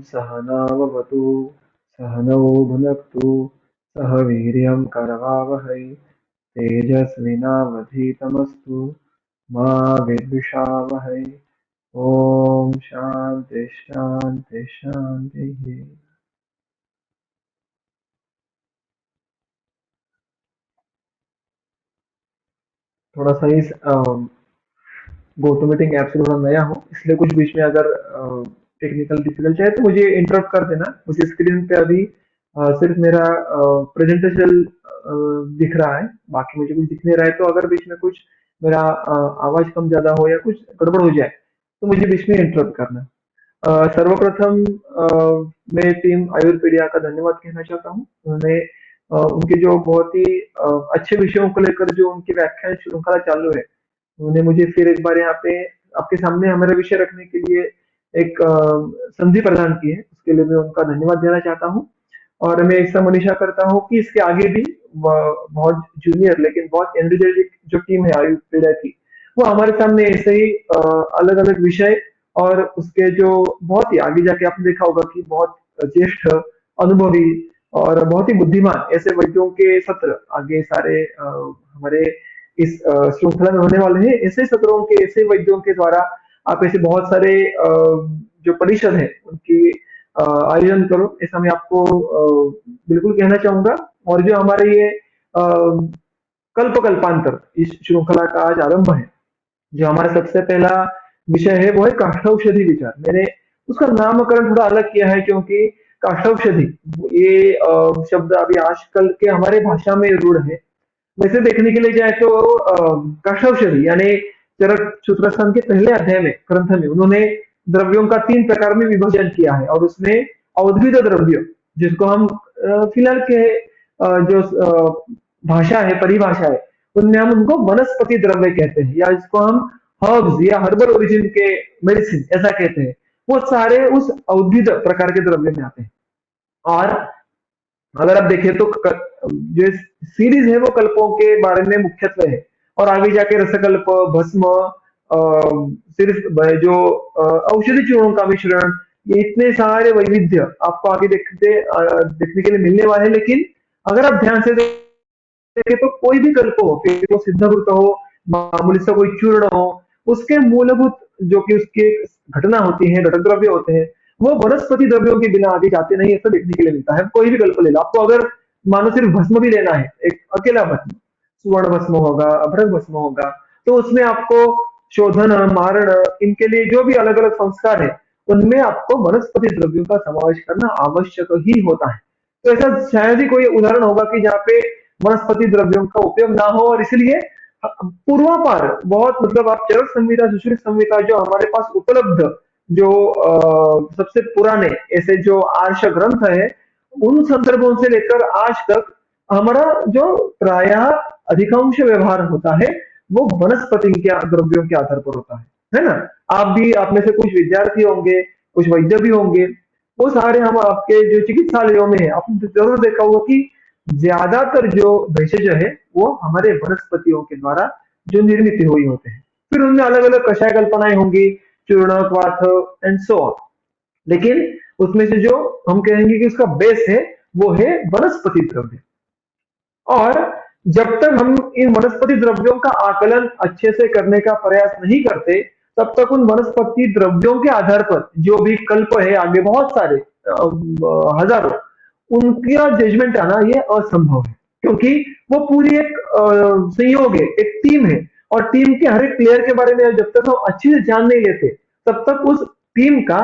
सहनाववतु सहनौ भुनक्तु सह वीर्यं करवावहै तेजस्विनावधीतमस्तु मा विद्विषावहै। ओम शांति शांति शांति। थोड़ा सा इस गो टू मीटिंग ऐप से थोड़ा नया हूँ, इसलिए कुछ बीच में अगर टेक्निकल डिफिकल्टी है तो मुझे इंटरप्ट कर देना। मुझे स्क्रीन पे अभी सिर्फ मेरा प्रेजेंटेशन दिख रहा है, बाकी मुझे कुछ दिख नहीं रहा है। तो अगर बीच में कुछ मेरा आवाज कम ज्यादा हो या कुछ गड़बड़ हो जाए तो मुझे बीच में इंटरप्ट करना। सर्वप्रथम मैं टीम आयुर्पीडिया का धन्यवाद कहना चाहता हूँ। उन्होंने उनके जो बहुत ही अच्छे विषयों को लेकर जो उनकी व्याख्यान श्रृंखला चालू है, उन्होंने मुझे फिर एक बार यहाँ पे आपके सामने हमारा विषय रखने के लिए एक संधि प्रदान की है, उसके लिए मैं उनका धन्यवाद देना चाहता हूँ। और मैं ऐसा मनीषा करता हूँ कि इसके आगे भी बहुत जूनियर लेकिन बहुत एनर्जेटिक जो टीम है आयुर्वेदा की, वो हमारे सामने ऐसे ही अलग अलग विषय और उसके जो बहुत ही आगे जाके आपने देखा होगा कि बहुत ज्येष्ठ अनुभवी और बहुत ही बुद्धिमान ऐसे वैद्यों के सत्र आगे सारे हमारे इस श्रृंखला में होने वाले हैं। ऐसे सत्रों के ऐसे वैद्यों के द्वारा आप ऐसे बहुत सारे जो परिषद है उनकी आयोजन करो, ऐसा मैं आपको बिल्कुल कहना चाहूंगा। और जो हमारे ये कल्प कल्पांतर इस श्रृंखला का आज आरंभ है, जो हमारा सबसे पहला विषय है वो है काष्ठौषधि विचार। मैंने उसका नामकरण थोड़ा अलग किया है क्योंकि काष्ठौषधि ये शब्द अभी आजकल के हमारे भाषा में रूढ़ है। वैसे देखने के लिए जाए तो काष्ठौषधि यानी चरक सूत्रस्थान के पहले अध्याय में ग्रंथ में उन्होंने द्रव्यों का 3 प्रकार में विभाजन किया है, और उसमें औद्भिद द्रव्य जिसको हम फिलहाल के जो भाषा है परिभाषा है उनमें हम उनको वनस्पति द्रव्य कहते हैं, या इसको हम हर्ब्स या हर्बल ओरिजिन के मेडिसिन ऐसा कहते हैं। वो सारे उस औद्भिद प्रकार के द्रव्य में आते हैं। और अगर आप देखें तो जो सीरीज है वो कल्पों के बारे में मुख्यत्व है, और आगे जाके रसकल्प, भस्म, सिर्फ जो औषधि चूर्णों का मिश्रण, ये इतने सारे वैविध्य आपको आगे देखने के लिए मिलने वाले हैं। लेकिन अगर आप ध्यान से देखें तो कोई भी कल्प हो, फिर वो सिद्धवृत हो, मामूली सा कोई चूर्ण हो, उसके मूलभूत जो कि उसकी घटना होती है, घटक द्रव्य होते हैं, वो वनस्पति द्रव्यों के बिना आगे जाते नहीं, ऐसा देखने के लिए मिलता है। कोई भी कल्प ले लो, आपको अगर मानो सिर्फ भस्म भी लेना है, एक अकेला भस्म, सुवर्ण भस्म होगा, अभ्रक भस्म होगा, तो उसमें आपको शोधन, मारण, इनके लिए जो भी अलग अलग संस्कार है उनमें आपको वनस्पति द्रव्यों का समावेश करना आवश्यक ही होता है। तो ऐसा शायद ही कोई उदाहरण होगा कि जहाँ पे वनस्पति द्रव्यों का उपयोग ना हो। और इसलिए पूर्वापार बहुत मतलब आप चरक संहिता, सुश्रुत संहिता जो हमारे पास उपलब्ध जो सबसे पुराने ऐसे जो आर्ष ग्रंथ है, उन संदर्भों से लेकर आज तक हमारा जो प्रायः अधिकांश व्यवहार होता है वो वनस्पति के द्रव्यों के आधार पर होता है ना। आप भी, आप में से कुछ विद्यार्थी होंगे, कुछ वैद्य भी होंगे, वो सारे हम आपके जो चिकित्सालयों में है आपने जरूर देखा होगा कि ज्यादातर जो भेषज है वो हमारे वनस्पतियों के द्वारा जो निर्मित हुई होते हैं। फिर उनमें अलग अलग कषाय कल्पनाएं होंगी, चूर्ण, क्वाथ एंड सो ऑन। लेकिन उसमें से जो हम कहेंगे कि उसका बेस है वो है वनस्पति द्रव्य। और जब तक हम इन वनस्पति द्रव्यों का आकलन अच्छे से करने का प्रयास नहीं करते, तब तक उन वनस्पति द्रव्यों के आधार पर जो भी कल्प है आगे बहुत सारे हजारों, उनका जजमेंट आना ये असंभव है। क्योंकि वो पूरी एक संयोग है, एक टीम है, और टीम के हर एक प्लेयर के बारे में जब तक हम अच्छे से जान नहीं लेते तब तक उस टीम का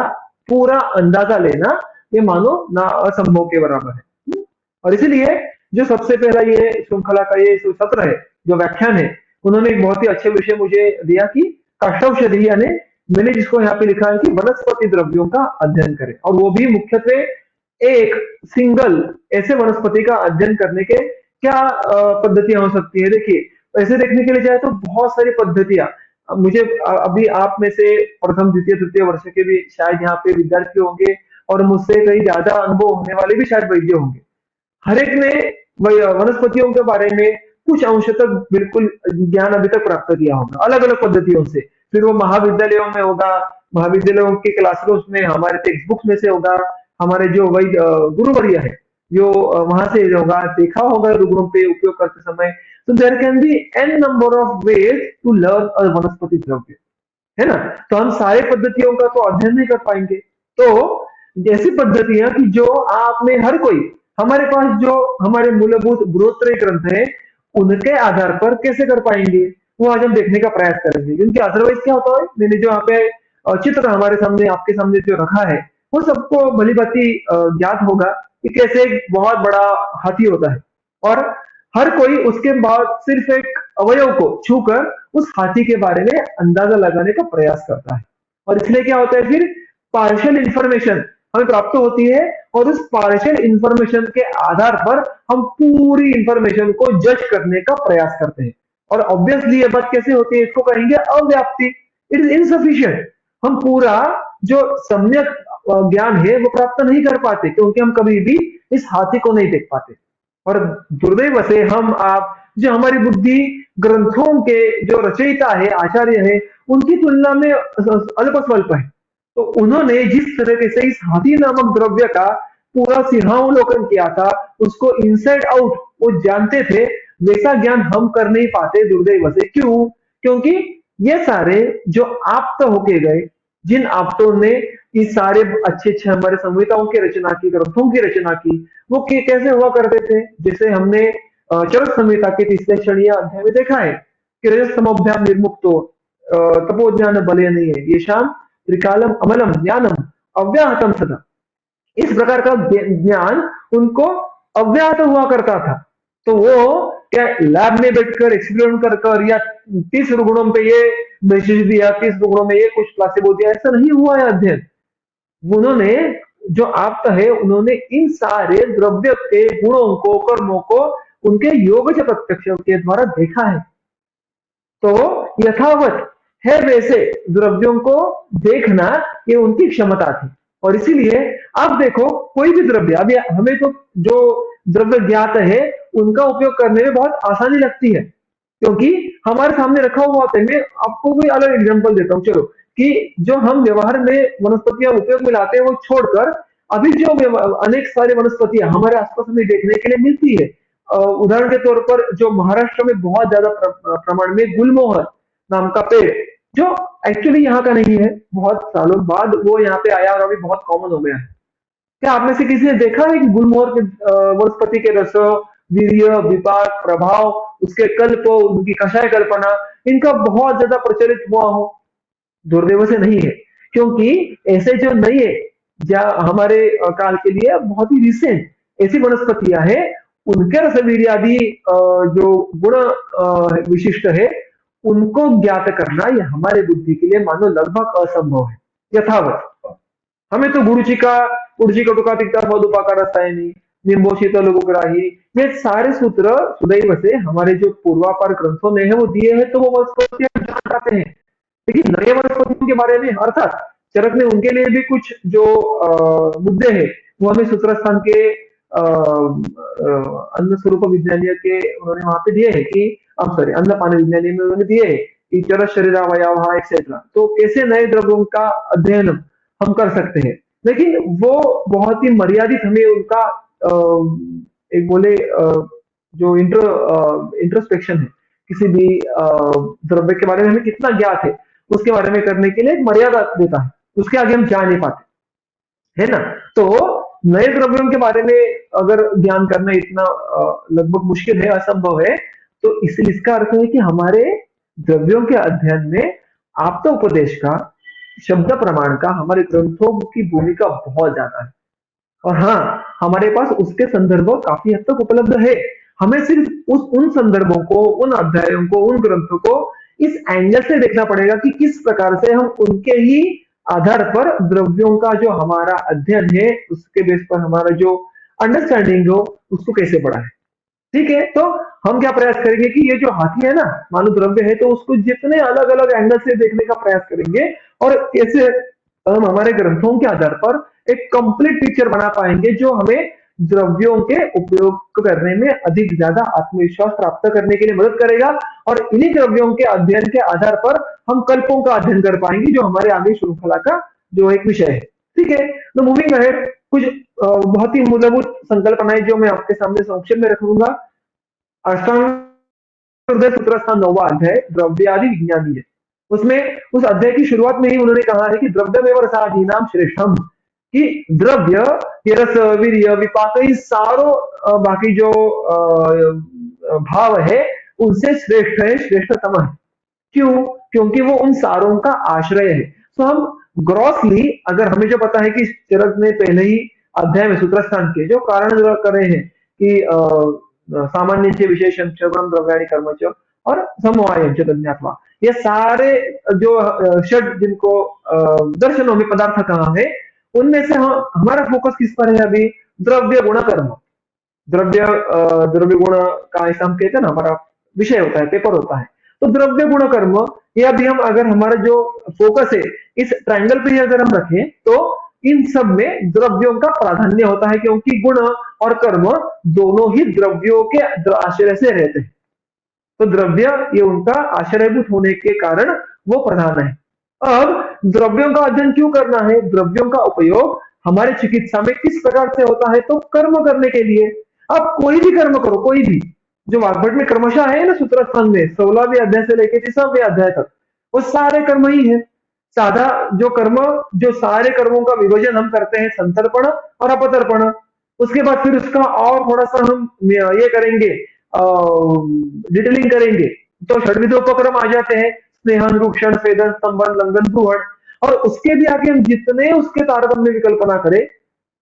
पूरा अंदाजा लेना ये मानो ना असंभव के बराबर है। और इसीलिए जो सबसे पहला ये श्रृंखला का ये सत्र है, जो व्याख्यान है, उन्होंने एक बहुत ही अच्छे विषय मुझे दिया कि काष्ठौषधि यानी मैंने जिसको यहाँ पे लिखा है कि वनस्पति द्रव्यों का अध्ययन करें, और वो भी मुख्यत्वे एक सिंगल ऐसे वनस्पति का अध्ययन करने के क्या पद्धतियां हो सकती है। देखिए ऐसे देखने के लिए जाए तो बहुत सारी पद्धतियां, मुझे अभी आप में से प्रथम द्वितीय तृतीय वर्ष के भी शायद यहाँ पे विद्यार्थी होंगे, और मुझसे कई ज्यादा अनुभव होने वाले भी शायद वैद्य होंगे। हर एक ने वनस्पतियों के बारे में कुछ अंश तक बिल्कुल ज्ञान अभी तक प्राप्त किया होगा अलग अलग पद्धतियों से। फिर वो महाविद्यालयों में होगा, महाविद्यालयों के क्लासरूम्स में, हमारे टेक्स्ट बुक्स में से होगा, हमारे जो वही गुरुवर्य है, जो वहां से होगा, देखा होगा रुग्णों पे उपयोग करते समय। तो there can be an number of ways to learn a vanaspati dravya, है ना? तो हम सारे पद्धतियों का तो अध्ययन नहीं कर पाएंगे। तो ऐसी पद्धतियां कि जो आप में हर कोई, हमारे पास जो हमारे मूलभूत गुणोत्तरीय ग्रंथ है, उनके आधार पर कैसे कर पाएंगे, वो आज हम देखने का प्रयास करेंगे। क्योंकि अदरवाइज क्या होता है, मैंने जो यहाँ पे चित्र हमारे सामने आपके सामने जो रखा है, वो सबको भली भांति ज्ञात होगा कि कैसे एक बहुत बड़ा हाथी होता है, और हर कोई उसके बाद सिर्फ एक अवयव को छूकर उस हाथी के बारे में अंदाजा लगाने का प्रयास करता है। और इसलिए क्या होता है, फिर पार्शियल इंफॉर्मेशन हमें प्राप्त होती है, और उस पार्शियल इंफॉर्मेशन के आधार पर हम पूरी इंफॉर्मेशन को जज करने का प्रयास करते हैं। और ऑब्वियसली ये बात कैसे होती है, इसको कहेंगे अव्याप्ति। It is insufficient. हम पूरा जो सम्यक ज्ञान है वो प्राप्त नहीं कर पाते, क्योंकि हम कभी भी इस हाथी को नहीं देख पाते। और दुर्दैव से हम आप जो हमारी बुद्धि ग्रंथों के जो रचयिता है, आचार्य है, उनकी तुलना में अल्प स्वल्प है। तो उन्होंने जिस तरीके से इस हाथी नामक द्रव्य का पूरा सिंहावलोकन किया था, उसको इनसाइड आउट वो जानते थे, वैसा ज्ञान हम कर नहीं पाते दुर्दैव से। क्यों? क्योंकि ये सारे जो आप्त होके गए, जिन आप्तों ने इस सारे अच्छे अच्छे हमारे संहिताओं की रचना की, ग्रंथों की रचना की, वो कैसे हुआ करते थे, जैसे हमने चरक संहिता के तीसरे क्षणीय अध्याय में देखा है कि रजस्तमोभ्याम निर्मुक्तो तपोज्ञान बले नहीं है, ये शाम त्रिकालम अमलम ज्ञानम अव्याहतम सदा। इस प्रकार का ज्ञान उनको अव्याहत हुआ करता था। तो वो क्या लैब में बैठकर एक्सपेरिमेंट कर कर, या 30 रुग्णों पे ये मैसेज दिया, 30 रुग्णों में ये कुछ प्लासिबो दिया, ऐसा नहीं हुआ है अध्ययन। उन्होंने जो आप है, उन्होंने इन सारे द्रव्य के गुणों को, कर्मों को उनके योगज प्रत्यक्ष के द्वारा देखा है। तो यथावत है वैसे द्रव्यों को देखना, ये उनकी क्षमता थी। और इसीलिए आप देखो, कोई भी द्रव्य, अभी हमें तो जो द्रव्य ज्ञात है उनका उपयोग करने में बहुत आसानी लगती है, क्योंकि हमारे सामने रखा हुआ होता है। मैं आपको कोई अलग एग्जांपल देता हूँ, चलो, कि जो हम व्यवहार में वनस्पतियां उपयोग में लाते हैं वो छोड़कर, अभी जो अनेक सारी वनस्पतियां हमारे आसपास हमें देखने के लिए मिलती है, उदाहरण के तौर पर जो महाराष्ट्र में बहुत ज्यादा प्रमाण में गुलमोहर नाम का पेड़, जो एक्चुअली यहाँ का नहीं है, बहुत सालों बाद वो यहाँ पे आया और अभी बहुत कॉमन हो गया है। क्या आप में से किसी ने देखा है कि गुलमोहर के वनस्पति के रस, वीर्य, विपाक, प्रभाव, उसके कल्प, उनकी कषाय कल्पना, इनका बहुत ज्यादा प्रचलित हुआ हो? दुर्दैव से नहीं है, क्योंकि ऐसे जो नए हमारे काल के लिए बहुत ही रिसेंट ऐसी वनस्पतियां हैं, उनके रसवीर्य आदि जो गुण विशिष्ट है, उनको ज्ञात करना ये हमारे बुद्धि के लिए मानो लगभग असंभव है। यथावत हमें तो गुरुचिका, गुरुचिकटुका तिक्ता मधुपाका रसायनी, निम्बो शीतल उपग्राही, ये सारे सूत्र सुदैव से हमारे जो पूर्वापार ग्रंथों में है वो दिए हैं, तो वो वनस्पतियां जान पाते हैं। लेकिन नए वनस्पतियों के बारे में, अर्थात चरक ने उनके लिए भी कुछ जो मुद्दे हैं, वो हमें सूत्रस्थान के अन्न स्वरूप विज्ञानीय के उन्होंने वहां पे दिए हैं कि, अब सॉरी, अन्न पान विज्ञानी में उन्होंने दिए हैं कि चरक शरीर अवयव एक्सेट्रा, तो कैसे नए द्रव्यों का अध्ययन हम कर सकते हैं। लेकिन वो बहुत ही मर्यादित हमें उनका एक बोले जो इंट्रोस्पेक्शन है, किसी भी द्रव्य के बारे में हमें कितना ज्ञात है, उसके बारे में करने के लिए एक मर्यादा देता है, उसके आगे हम जा नहीं पाते, है ना? तो नए द्रव्यों के बारे में अगर ज्ञान करना इतना लगभग मुश्किल है, असंभव है, तो इसका अर्थ है कि हमारे द्रव्यों के अध्ययन में आपदा उपदेश का, शब्द प्रमाण का, हमारे ग्रंथों की भूमिका बहुत ज्यादा है। और हाँ, हमारे पास उसके संदर्भ काफी हद तक उपलब्ध है। हमें सिर्फ उन संदर्भों को, उन अध्यायों को, उन ग्रंथों को इस एंगल से देखना पड़ेगा कि किस प्रकार से हम उनके ही आधार पर द्रव्यों का जो हमारा अध्ययन है, उसके बेस पर हमारा जो अंडरस्टैंडिंग हो, उसको कैसे बढ़ाए। ठीक है, तो हम क्या प्रयास करेंगे कि ये जो हाथी है ना, मानव द्रव्य है, तो उसको जितने अलग अलग एंगल से देखने का प्रयास करेंगे, और कैसे हम हमारे ग्रंथों के आधार पर एक कंप्लीट पिक्चर बना पाएंगे, जो हमें द्रव्यों के उपयोग करने में अधिक ज्यादा आत्मविश्वास प्राप्त करने के लिए मदद करेगा। और इन्हीं द्रव्यों के अध्ययन के आधार पर हम कल्पों का अध्ययन कर पाएंगे, जो हमारे आगे श्रृंखला का जो एक विषय है। ठीक है, तो मूविंग अहेड, कुछ बहुत ही मूलभूत संकल्पनाएं जो मैं आपके सामने संक्षेप में रखूंगा। अष्टांग हृदय सूत्र का 9वां अध्याय द्रव्यादि विज्ञानी है। उसमें उस अध्याय की शुरुआत में ही उन्होंने कहा है कि द्रव्यमेव रसादीनाम श्रेष्ठम, कि द्रव्य, ये रस, वीर्य, विपाक, इन सारों बाकी जो भाव है उनसे श्रेष्ठ है, श्रेष्ठतम है। क्यों? क्योंकि वो उन सारों का आश्रय है। तो हम ग्रॉसली, अगर हमें जो पता है कि चरक ने पहले ही अध्याय में सूत्रस्थान के जो कारण कर रहे हैं कि सामान्य च विशेषण च गुणम द्रव्याणि कर्म च और समवायम च तज्ञात्वा, ये सारे जो षड जिनको दर्शनों में पदार्थ कहा है, उनमें से हमारा फोकस किस पर है अभी? द्रव्य गुण कर्म। द्रव्य गुण का ऐसा हम कहते हैं ना, हमारा विषय होता है, पेपर होता है। तो द्रव्य गुण कर्म, ये अभी हम अगर हमारा जो फोकस है इस ट्रायंगल पे ही अगर हम रखें, तो इन सब में द्रव्यों का प्राधान्य होता है, क्योंकि गुण और कर्म दोनों ही द्रव्यों के आश्रय से रहते हैं। तो द्रव्य ये उनका आश्रयभूत होने के कारण वो प्रधान है। अब द्रव्यों का अध्ययन क्यों करना है? द्रव्यों का उपयोग हमारे चिकित्सा में किस प्रकार से होता है? तो कर्म करने के लिए। आप कोई भी कर्म करो, कोई भी, जो वाग्भट में क्रमशः है ना सूत्रस्थान में 16वें अध्याय से लेकर 30वें अध्याय तक, वो सारे कर्म ही है। साधा जो कर्म, जो सारे कर्मों का विभाजन हम करते हैं, संतर्पण और अपतर्पण। उसके बाद फिर उसका और थोड़ा सा हम ये करेंगे, डिटेलिंग करेंगे, तो षड्विध उपक्रम आ जाते हैं, स्नेहन, रूक्षण, स्वेदन, स्तंभन, लंघन, ब्रूहण। और उसके भी आगे हम जितने उसके तारतम्य की कल्पना करें,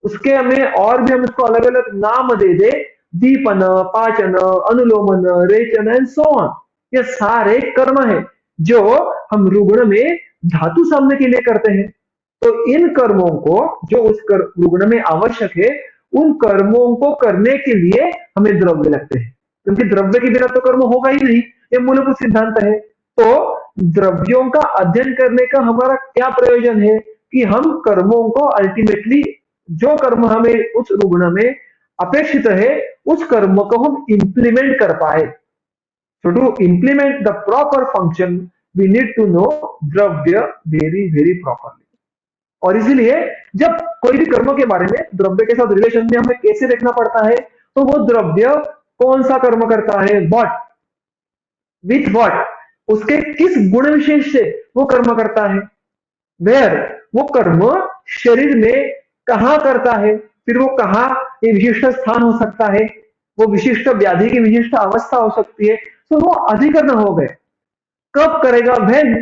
उसके हमें और भी हम इसको अलग अलग नाम दे दे, दीपन, पाचन, अनुलोमन, रेचन एंड सो ऑन, ये सारे कर्म है जो हम रुग्ण में धातु सामने के लिए करते हैं। तो इन कर्मों को जो उस रुग्ण में आवश्यक है, उन कर्मों को करने के लिए हमें द्रव्य लगते हैं, क्योंकि द्रव्य के बिना तो कर्म होगा ही नहीं, ये मूलभूत सिद्धांत है। तो द्रव्यों का अध्ययन करने का हमारा क्या प्रयोजन है? कि हम कर्मों को अल्टीमेटली, जो कर्म हमें उस रुग्ण में अपेक्षित है, उस कर्म को हम इंप्लीमेंट कर पाए। So to implement the proper function, we need to know द्रव्य very very properly. और इसीलिए जब कोई भी कर्म के बारे में द्रव्य के साथ रिलेशन में हमें कैसे देखना पड़ता है, तो वो द्रव्य कौन सा कर्म करता है, व्हाट, विथ व्हाट, उसके किस गुण विशेष से वो कर्म करता है, वेयर, वो कर्म शरीर में कहाँ करता है, फिर वो कहाँ, ये विशिष्ट स्थान हो सकता है, वो विशिष्ट व्याधि की विशिष्ट अवस्था हो सकती है। तो वो अधिकरण हो गए। कब करेगा? वेन,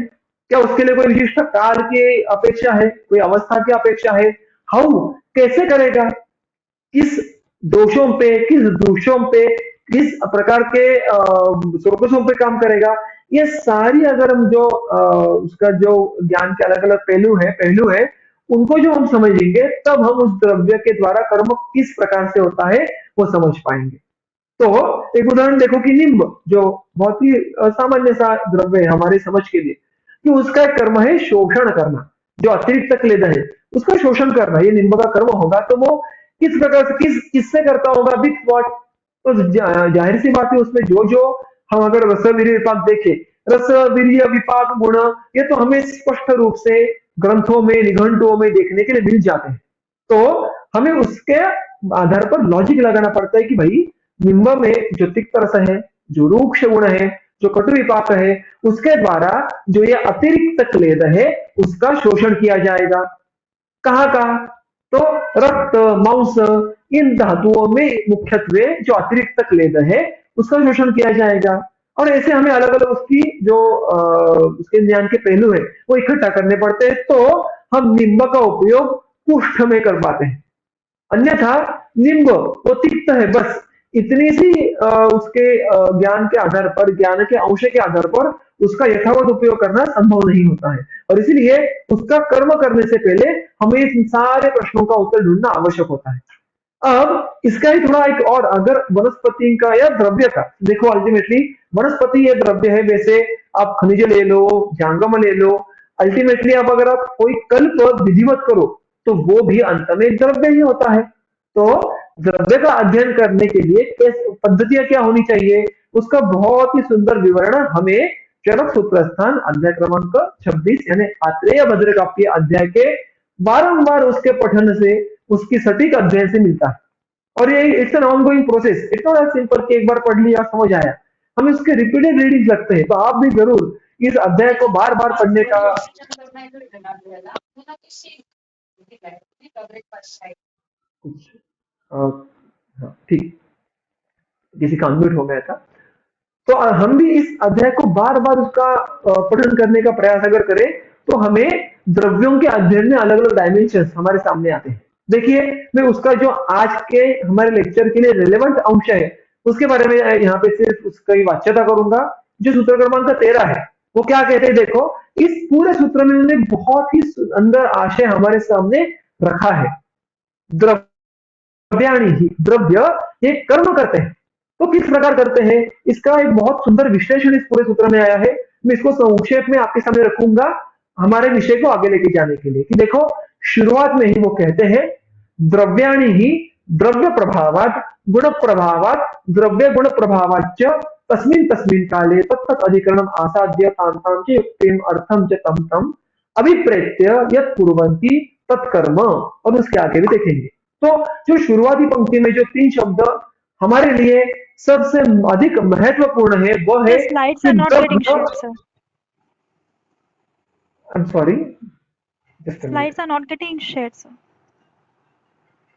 क्या उसके लिए कोई विशिष्ट काल की अपेक्षा है, कोई अवस्था की अपेक्षा है? हाउ, कैसे करेगा? किस दोषों पे, किस दोषों पे, किस प्रकार के सोर्सों पे काम करेगा? ये सारी अगर हम जो उसका जो ज्ञान के अलग अलग पहलू है, उनको जो हम समझेंगे, तब हम उस द्रव्य के द्वारा कर्म किस प्रकार से होता है वो समझ पाएंगे। तो एक उदाहरण देखो कि निम्ब, जो बहुत ही सामान्य सा द्रव्य है हमारे समझ के लिए, कि उसका एक कर्म है शोषण करना। जो अतिरिक्त क्लेद है उसका शोषण करना, ये निम्ब का कर्म होगा। तो वो किस प्रकार से, किससे करता होगा? With what? तो जाहिर सी बात है, उसमें जो जो हम अगर रस वीर्य विपाक देखें, रस वीर्य विपाक गुण, ये तो हमें स्पष्ट रूप से ग्रंथों में, निघंटुओं में देखने के लिए मिल जाते हैं। तो हमें उसके आधार पर लॉजिक लगाना पड़ता है कि भाई निम्ब में जो तिक्त रस है, जो रूक्ष गुण है, जो कटु विपाक है, उसके द्वारा जो ये अतिरिक्त क्लेद है उसका शोषण किया जाएगा। कहाँ का? तो रक्त, मांस, इन धातुओं में मुख्यत्वे जो अतिरिक्त क्लेद है उसका शोषण किया जाएगा। और ऐसे हमें अलग अलग उसकी जो उसके ज्ञान के पहलू है वो इकट्ठा करने पड़ते हैं, तो हम निम्ब का उपयोग कुष्ठ में कर पाते हैं। अन्यथा निम्ब वो तिक्त है, बस इतनी सी उसके ज्ञान के आधार पर, ज्ञान के अंश के आधार पर उसका यथावत उपयोग करना संभव नहीं होता है। और इसीलिए उसका कर्म करने से पहले हमें इन सारे प्रश्नों का उत्तर ढूंढना आवश्यक होता है। अब इसका ही थोड़ा एक और, अगर वनस्पति का या द्रव्य का देखो, अल्टीमेटली वनस्पति ये द्रव्य है। वैसे आप खनिज ले लो, जंगम ले लो, अल्टीमेटली आप अगर आप कोई कल्प विधिवत करो तो वो भी अंत में द्रव्य ही होता है। तो द्रव्य का अध्ययन करने के लिए पद्धतियां क्या होनी चाहिए, उसका बहुत ही सुंदर विवरण हमें चरक सूत्रस्थान अध्याय क्रमांक 26 यानी आत्रेय भद्र काव्य अध्याय के बारंबार उसके पठन से, उसकी सटीक अध्ययन से मिलता है। और ये it's an ongoing process, it's not as simple कि एक बार पढ़ लिया समझ आया। हमें उसके रिपीटेड रीडिंग लगते हैं, तो आप भी जरूर इस अध्याय को बार बार पढ़ने का कुछ हाँ, ठीक, किसी का अनम्यूट हो गया था। तो हम भी इस अध्याय को बार बार उसका पठन करने का प्रयास अगर करें, तो हमें द्रव्यों के अध्ययन में अलग अलग डायमेंशन हमारे सामने आते हैं। देखिए, मैं उसका जो आज के हमारे लेक्चर के लिए रिलेवेंट अंश है, उसके बारे में यहाँ पे सिर्फ उसकी वाच्यता करूंगा। जो सूत्र क्रमांक 13 है, वो क्या कहते हैं देखो। इस पूरे सूत्र में उन्होंने बहुत ही अंदर आशय हमारे सामने रखा है। द्रव्याणि ही, द्रव्य ये कर्म करते हैं। तो किस प्रकार करते हैं, इसका एक बहुत सुंदर विश्लेषण इस पूरे सूत्र में आया है। मैं इसको संक्षेप में आपके सामने रखूंगा हमारे विषय को आगे लेके जाने के लिए। कि देखो, शुरुआत में ही वो कहते हैं, द्रव्याणि ही द्रव्य प्रभावात गुण प्रभावात द्रव्य गुण प्रभावाच्च तस्मिन् तस्मिन् काले तत्तत् अधिकरणम आसाद्य तांतां च युक्तिम अर्थम च तम तम अभिप्रेत्य यत् कुर्वन्ति तत्कर्म। और उसके आगे भी देखेंगे। तो जो शुरुआती पंक्ति में जो 3 शब्द हमारे लिए सबसे अधिक महत्वपूर्ण है, वो है The slides कि are not getting द्रव्य, shared, sir. I am sorry, just a minute, Slides are not getting shared, sir.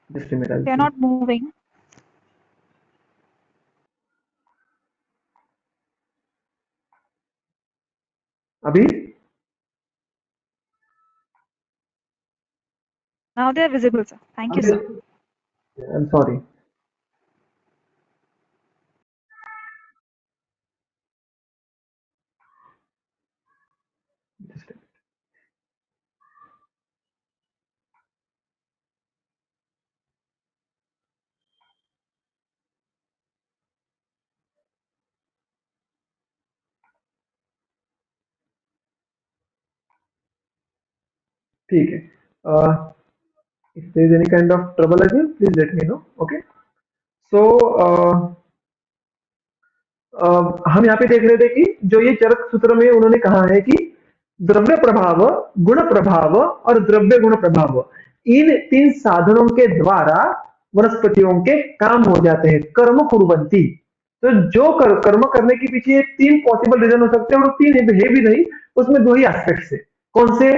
Just a minute, I will They are see. not moving. अभी Now they are visible, sir. Thank you, अभी sir. I am sorry. ठीक है, if there is any kind of trouble again, please let me know. Okay, so हम यहाँ पे देख रहे थे कि जो ये चरक सूत्र में उन्होंने कहा है कि द्रव्य प्रभाव, गुण प्रभाव और द्रव्य गुण प्रभाव, इन 3 साधनों के द्वारा वनस्पतियों के काम हो जाते हैं, कर्म कुर्वन्ति। तो जो कर्म करने के पीछे 3 पॉसिबल रीजन हो सकते हैं, और 3 है भी नहीं, उसमें 2 ही एस्पेक्ट है। कौन से?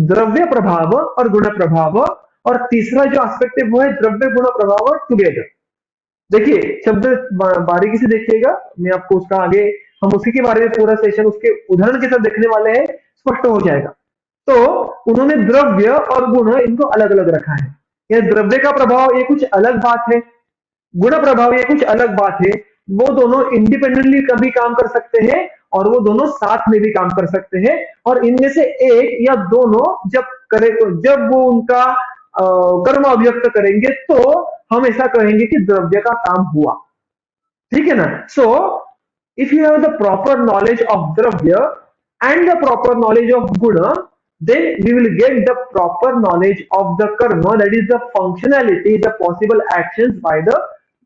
द्रव्य प्रभाव और गुण प्रभाव, और तीसरा जो एस्पेक्ट है वो है द्रव्य गुण प्रभाव टुगेदर। देखिए, शब्द बारीकी से देखिएगा, मैं आपको उसका आगे, हम उसी के बारे में पूरा सेशन उसके उदाहरण के साथ देखने वाले हैं, स्पष्ट हो जाएगा। तो उन्होंने द्रव्य और गुण इनको अलग अलग रखा है। यह द्रव्य का प्रभाव ये कुछ अलग बात है, गुण प्रभाव ये कुछ अलग बात है। वो दोनों इंडिपेंडेंटली कभी काम कर सकते हैं, और वो दोनों साथ में भी काम कर सकते हैं। और इनमें से एक या दोनों जब करे, जब वो उनका कर्म अभिव्यक्त करेंगे, तो हम ऐसा कहेंगे कि द्रव्य का काम हुआ। ठीक है ना? So if you have the proper knowledge of dravya and the proper knowledge of guna, then we will get the proper knowledge of the karma, that is the functionality, the possible actions by the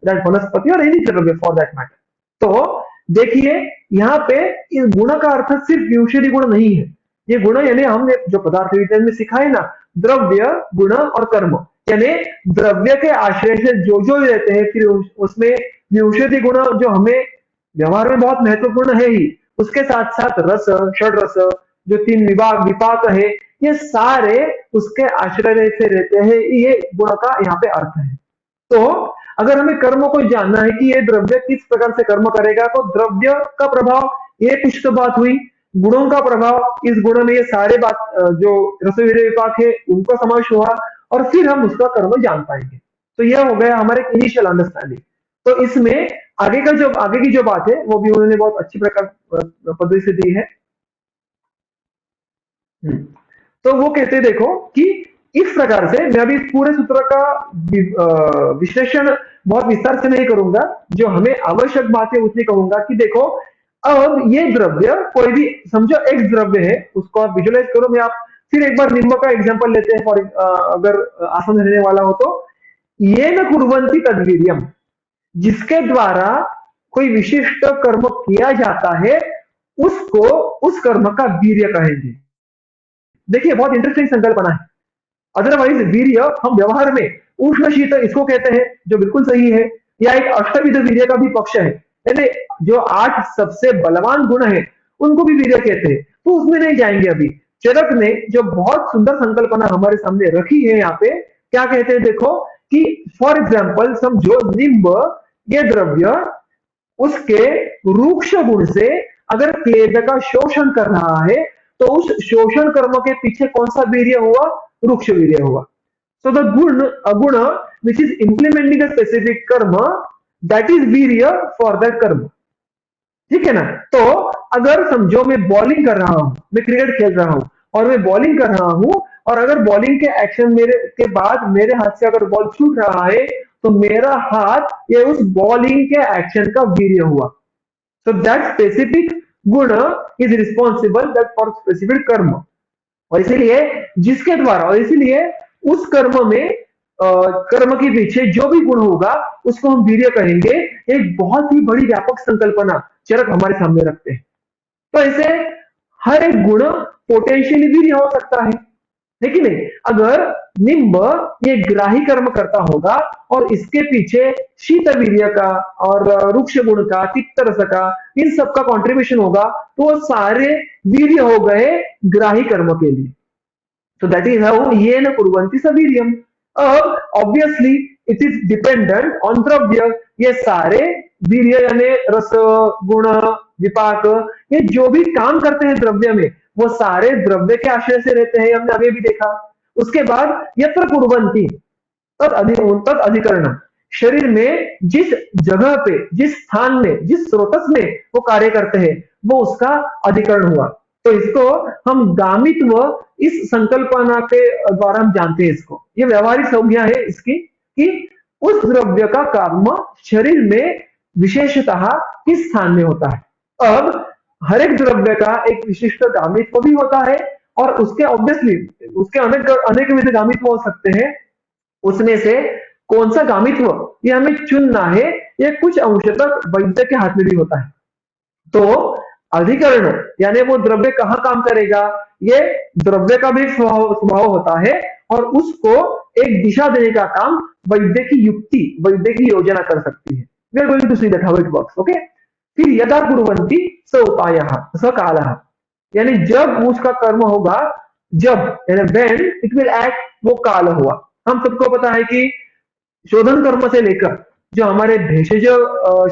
that वनस्पति और any द्रव्य for that matter। तो देखिए, यहाँ पे इस गुण का अर्थ सिर्फ विषयी गुण नहीं है। ये गुण यानी हमने जो पदार्थ विज्ञान में सिखाए ना, द्रव्य, गुण और कर्म, यानी द्रव्य के आश्रय से जो जो रहते हैं, फिर उसमें विषयी गुण जो हमें व्यवहार में बहुत महत्वपूर्ण है ही, उसके साथ साथ रस, षड रस, जो 3 विभाग विपाक है, ये सारे उसके आश्रय से रहते हैं। ये गुण का यहाँ पे अर्थ है। तो अगर हमें कर्म को जानना है कि ये द्रव्य किस प्रकार से कर्म करेगा, तो द्रव्य का प्रभाव ये कुछ तो बात हुई, गुणों का प्रभाव, इस गुण में ये सारे बात जो रस वीर्य विपाक है उनका समावेश हुआ, और फिर हम उसका कर्म जान पाएंगे। तो यह हो गया हमारे इनिशियल अंडरस्टैंडिंग। तो इसमें आगे की जो बात है वो भी उन्होंने बहुत अच्छी प्रकार पद्धति से दी है। तो वो कहते हैं देखो कि इस प्रकार से, मैं अभी इस पूरे सूत्र का विश्लेषण बहुत विस्तार से नहीं करूंगा, जो हमें आवश्यक बात है उतनी कहूंगा कि देखो, अब ये द्रव्य कोई भी समझो एक्स द्रव्य है, उसको आप विजुलाइज करो। मैं आप फिर एक बार निम्न का एग्जांपल लेते हैं, फॉर अगर आसान रहने वाला हो तो। ये न कुर्वन्ति तद्वीर्यम, जिसके द्वारा कोई विशिष्ट कर्म किया जाता है, उसको उस कर्म का वीर्य कहेंगे। देखिए बहुत इंटरेस्टिंग संकल्पना है। अदरवाइज वीर्य हम व्यवहार में उष्ण शीत इसको कहते हैं, जो बिल्कुल सही है, या एक अष्टविध वीर्य का भी पक्ष है, यानी जो 8 सबसे बलवान गुण है उनको भी वीर्य कहते हैं, तो उसमें नहीं जाएंगे अभी। चरक ने जो बहुत सुंदर संकल्पना हमारे सामने रखी है यहाँ पे, क्या कहते हैं देखो, कि फॉर एग्जाम्पल समझो निम्ब, ये द्रव्य उसके रूक्ष गुण से अगर क्लेद का शोषण कर रहा है, तो उस शोषण कर्म के पीछे कौन सा वीर्य हुआ? रूक्ष वीर्य हुआ। सो द गुण which is implementing a specific कर्म, दैट इज वीर्य फॉर दैट कर्म। ठीक है ना? तो अगर समझो मैं बॉलिंग कर रहा हूं, मैं क्रिकेट खेल रहा हूं और मैं बॉलिंग कर रहा हूं, और अगर बॉलिंग के एक्शन मेरे के बाद मेरे हाथ से अगर बॉल छूट रहा है, तो मेरा हाथ ये उस बॉलिंग के एक्शन का वीर्य हुआ। So that specific गुण is responsible that for specific कर्म, और इसीलिए जिसके द्वारा, और इसीलिए उस कर्म में कर्म के पीछे जो भी गुण होगा उसको हम वीर्य कहेंगे। एक बहुत ही बड़ी व्यापक संकल्पना चरक हमारे सामने रखते हैं। तो ऐसे हर एक गुण पोटेंशियली वीर्य हो सकता है कि नहीं? अगर निम्ब ये ग्राही कर्म करता होगा और इसके पीछे शीत वीर्य का और रुक्ष गुण का, तिक्त रस का, इन सब का कंट्रीब्यूशन होगा, तो वो सारे वीर्य हो गए ग्राही कर्म के लिए। So that is how येन कुर्वन्ति सवीर्यम। अब obviously it is dependent on द्रव्य। ये सारे वीर्य यानी रस, गुण, विपाक, ये जो भी काम करते हैं द्रव्य में, वो सारे द्रव्य के आश्रय से रहते हैं, हमने अभी भी देखा। उसके बाद यत्र कुर्वन्ति तद अधिकरण, शरीर में जिस जगह पे, जिस स्थान में, जिस स्रोतस में वो कार्य करते हैं, वो उसका अधिकरण हुआ। तो इसको हम गामित्व, इस संकल्पना के द्वारा हम जानते हैं इसको। ये व्यवहारिक संज्ञा है इसकी, कि उस द्रव्य का कर्म शरीर में विशेषतः किस स्थान में होता है। अब हर एक द्रव्य का एक विशिष्ट गामित्व भी होता है, और उसके ऑब्वियसली उसके अनेक अनेक विध गामित्व हो सकते हैं। उसमें से कौन सा गामित्व ये हमें चुनना है, ये कुछ अंश तक वैद्य के हाथ में भी होता है। तो अधिकरण यानी वो द्रव्य कहाँ काम करेगा, ये द्रव्य का भी स्वभाव होता है, और उसको एक दिशा देने का काम वैद्य की युक्ति, वैद्य की योजना कर सकती है। We are going to see that how it works. Okay, फिर यदा कुर्वन्ति स उपायः स कालः, यानी जब उसका कर्म होगा, जब यानी व्हेन इट विल एक्ट, वो काल हुआ। हम सबको पता है कि शोधन कर्म से लेकर जो हमारे भेषज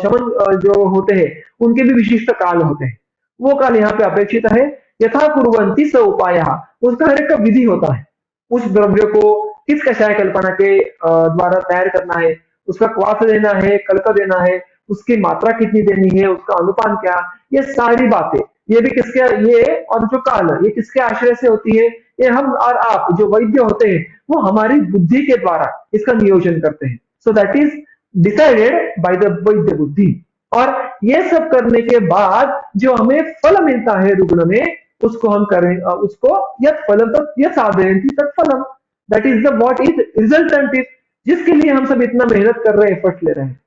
शमन जो होते हैं, उनके भी विशिष्ट काल होते हैं। वो काल यहाँ पे अपेक्षित है। यथा कुर्वन्ति स उपायः, उसका हर एक का विधि होता है। उस द्रव्य को किस कषाय कल्पना के द्वारा तैयार करना है, उसका क्वाथ देना है, कल्प देना है, उसकी मात्रा कितनी देनी है, उसका अनुपान क्या, ये सारी बातें, ये भी किसके, ये और जो काल ये किसके आश्रय से होती है, ये हम और आप जो वैद्य होते हैं, वो हमारी बुद्धि के द्वारा इसका नियोजन करते हैं। So that is decided by the वैद्य बुद्धि। और ये सब करने के बाद जो हमें फल मिलता है रुग्ण में, उसको हम करें, उसको यत् फलम यत् साधयन्ति तत्फलम, that is the what is resultant is, जिसके लिए हम सब इतना मेहनत कर रहे हैं, एफर्ट ले रहे हैं।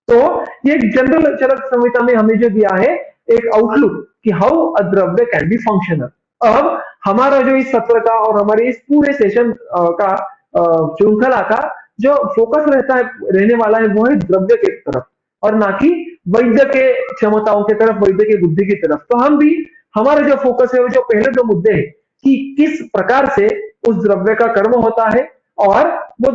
तो ये एक जनरल चरक संहिता में हमें जो दिया है एक आउटलुक कि हाउ अ द्रव्य कैन बी फंक्शनल। अब हमारा जो इस सत्र का और हमारे इस पूरे सेशन का श्रृंखला का जो फोकस रहता है, रहने वाला है, वो है द्रव्य के तरफ, और ना कि वैद्य के क्षमताओं की तरफ, वैद्य की बुद्धि की तरफ। तो हम भी, हमारा जो फोकस है वो जो पहले दो मुद्दे हैं कि किस प्रकार से उस द्रव्य का कर्म होता है, और वो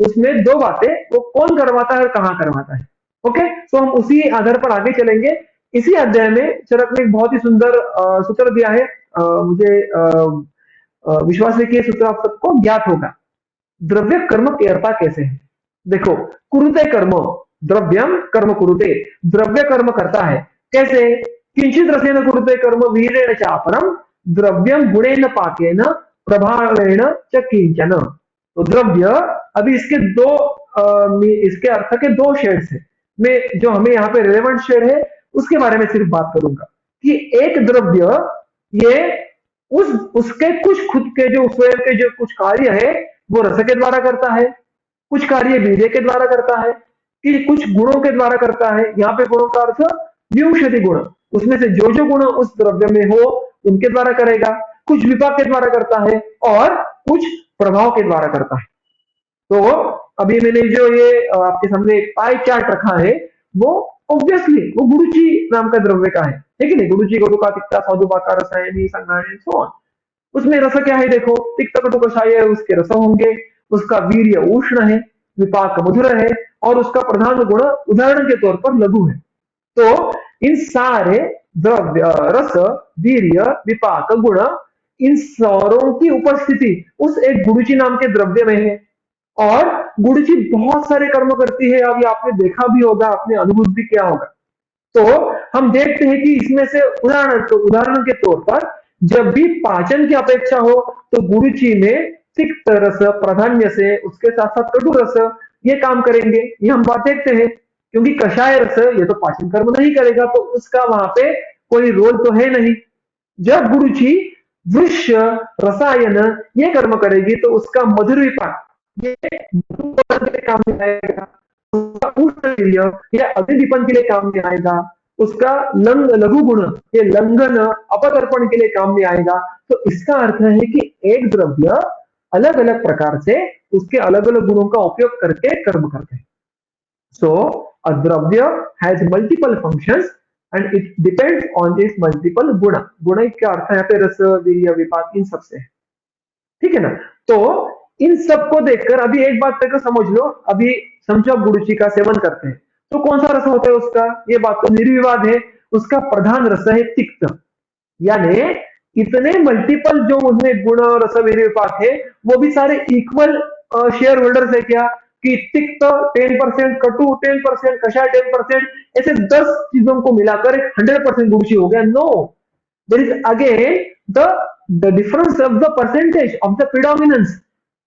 उसमें दो बातें, वो कौन करवाता है और कहाँ करवाता है। ओके, तो हम उसी आधार पर आगे चलेंगे। इसी अध्याय में चरक ने एक बहुत ही सुंदर सूत्र दिया है। मुझे विश्वास है कि ये सूत्र आप सबको ज्ञात होगा। द्रव्य कर्म करता कैसे है? देखो, कुरुते कर्म, द्रव्यम कर्म कुरुते, द्रव्य कर्म करता है कैसे? किंचित रसेन कुरुते कर्म वीरेण चापरम द्रव्यम गुणेन पाकेन प्रभावेण च किंचन। तो द्रव्य, अभी इसके दो इसके अर्थ के दो शेड्स है। मैं जो हमें यहाँ पे रिलेवेंट शेड है उसके बारे में सिर्फ बात करूंगा कि एक द्रव्य ये उसके कुछ खुद के जो स्वयं के जो कुछ कार्य है वो रस के द्वारा करता है, कुछ कार्य वीर्य के द्वारा करता है, कि कुछ गुणों के द्वारा करता है। यहाँ पे गुणों का अर्थ विंशति गुण, उसमें से जो जो गुण उस द्रव्य में हो उनके द्वारा करेगा। कुछ विपाक के द्वारा करता है और कुछ प्रभाव के द्वारा करता है। तो अभी मैंने जो ये आपके सामने एक पाई चार्ट रखा है, वो ऑब्वियसली वो गुरुची नाम का द्रव्य का है कि नहीं? गुरुची गुरुका तिक्ता स्वादुपाका रसायनी संघानी सो ऑन। उसमें रस क्या है देखो, तिक्त कटु कषाय है, उसके रस होंगे। उसका वीर्य उष्ण है, विपाक मधुर है, और उसका प्रधान गुण उदाहरण के तौर पर लघु है। तो इन सारे द्रव्य, रस, वीर्य, विपाक, गुण, इन सारों की उपस्थिति उस एक गुरुची नाम के द्रव्य में है। और गुरुची बहुत सारे कर्म करती है, अब ये आपने देखा भी होगा, आपने अनुभव भी किया होगा। तो हम देखते हैं कि इसमें से उदाहरण के तौर पर जब भी पाचन की अपेक्षा हो तो गुरुची में तिक्त रस प्राधान्य से, उसके साथ साथ कटु रस ये काम करेंगे, ये हम बात देखते हैं। क्योंकि कषाय रस ये तो पाचन कर्म नहीं करेगा, तो उसका वहां पे कोई रोल तो है नहीं। जब गुरुची वृक्ष रसायन ये कर्म करेगी तो उसका मधुर विपाक ये मधुपर्क के लिए काम में आएगा, उसका उष्ण वीर्य ये अग्निदीपन के लिए काम में आएगा, उसका लघु गुण ये लंघन अपतर्पण के लिए काम में आएगा। तो इसका अर्थ है कि एक द्रव्य अलग अलग प्रकार से उसके अलग अलग गुणों का उपयोग करके कर्म करते हैं। So a dravya has multiple functions and it depends on its multiple गुण। गुण क्या अर्थ है यहाँ पे? रस, वीर्य, विपाक, इन सब से, ठीक है ना? तो इन सबको देखकर अभी एक बात तक समझ लो। अभी समझो आप गुरुची का सेवन करते हैं तो कौन सा रस होता है उसका? ये बात तो निर्विवाद है, उसका प्रधान रस है तिक्त। यानी इतने मल्टीपल जो उसमें गुण और रस, वीर्य, विपाक है, वो भी सारे इक्वल शेयर होल्डर्स है क्या? कि तिक्त 10%, कटु 10%, कषाय 10%, ऐसे 10 चीजों को मिलाकर 100% गुरुची हो गया? No, there is again the difference of the percentage of the predominance.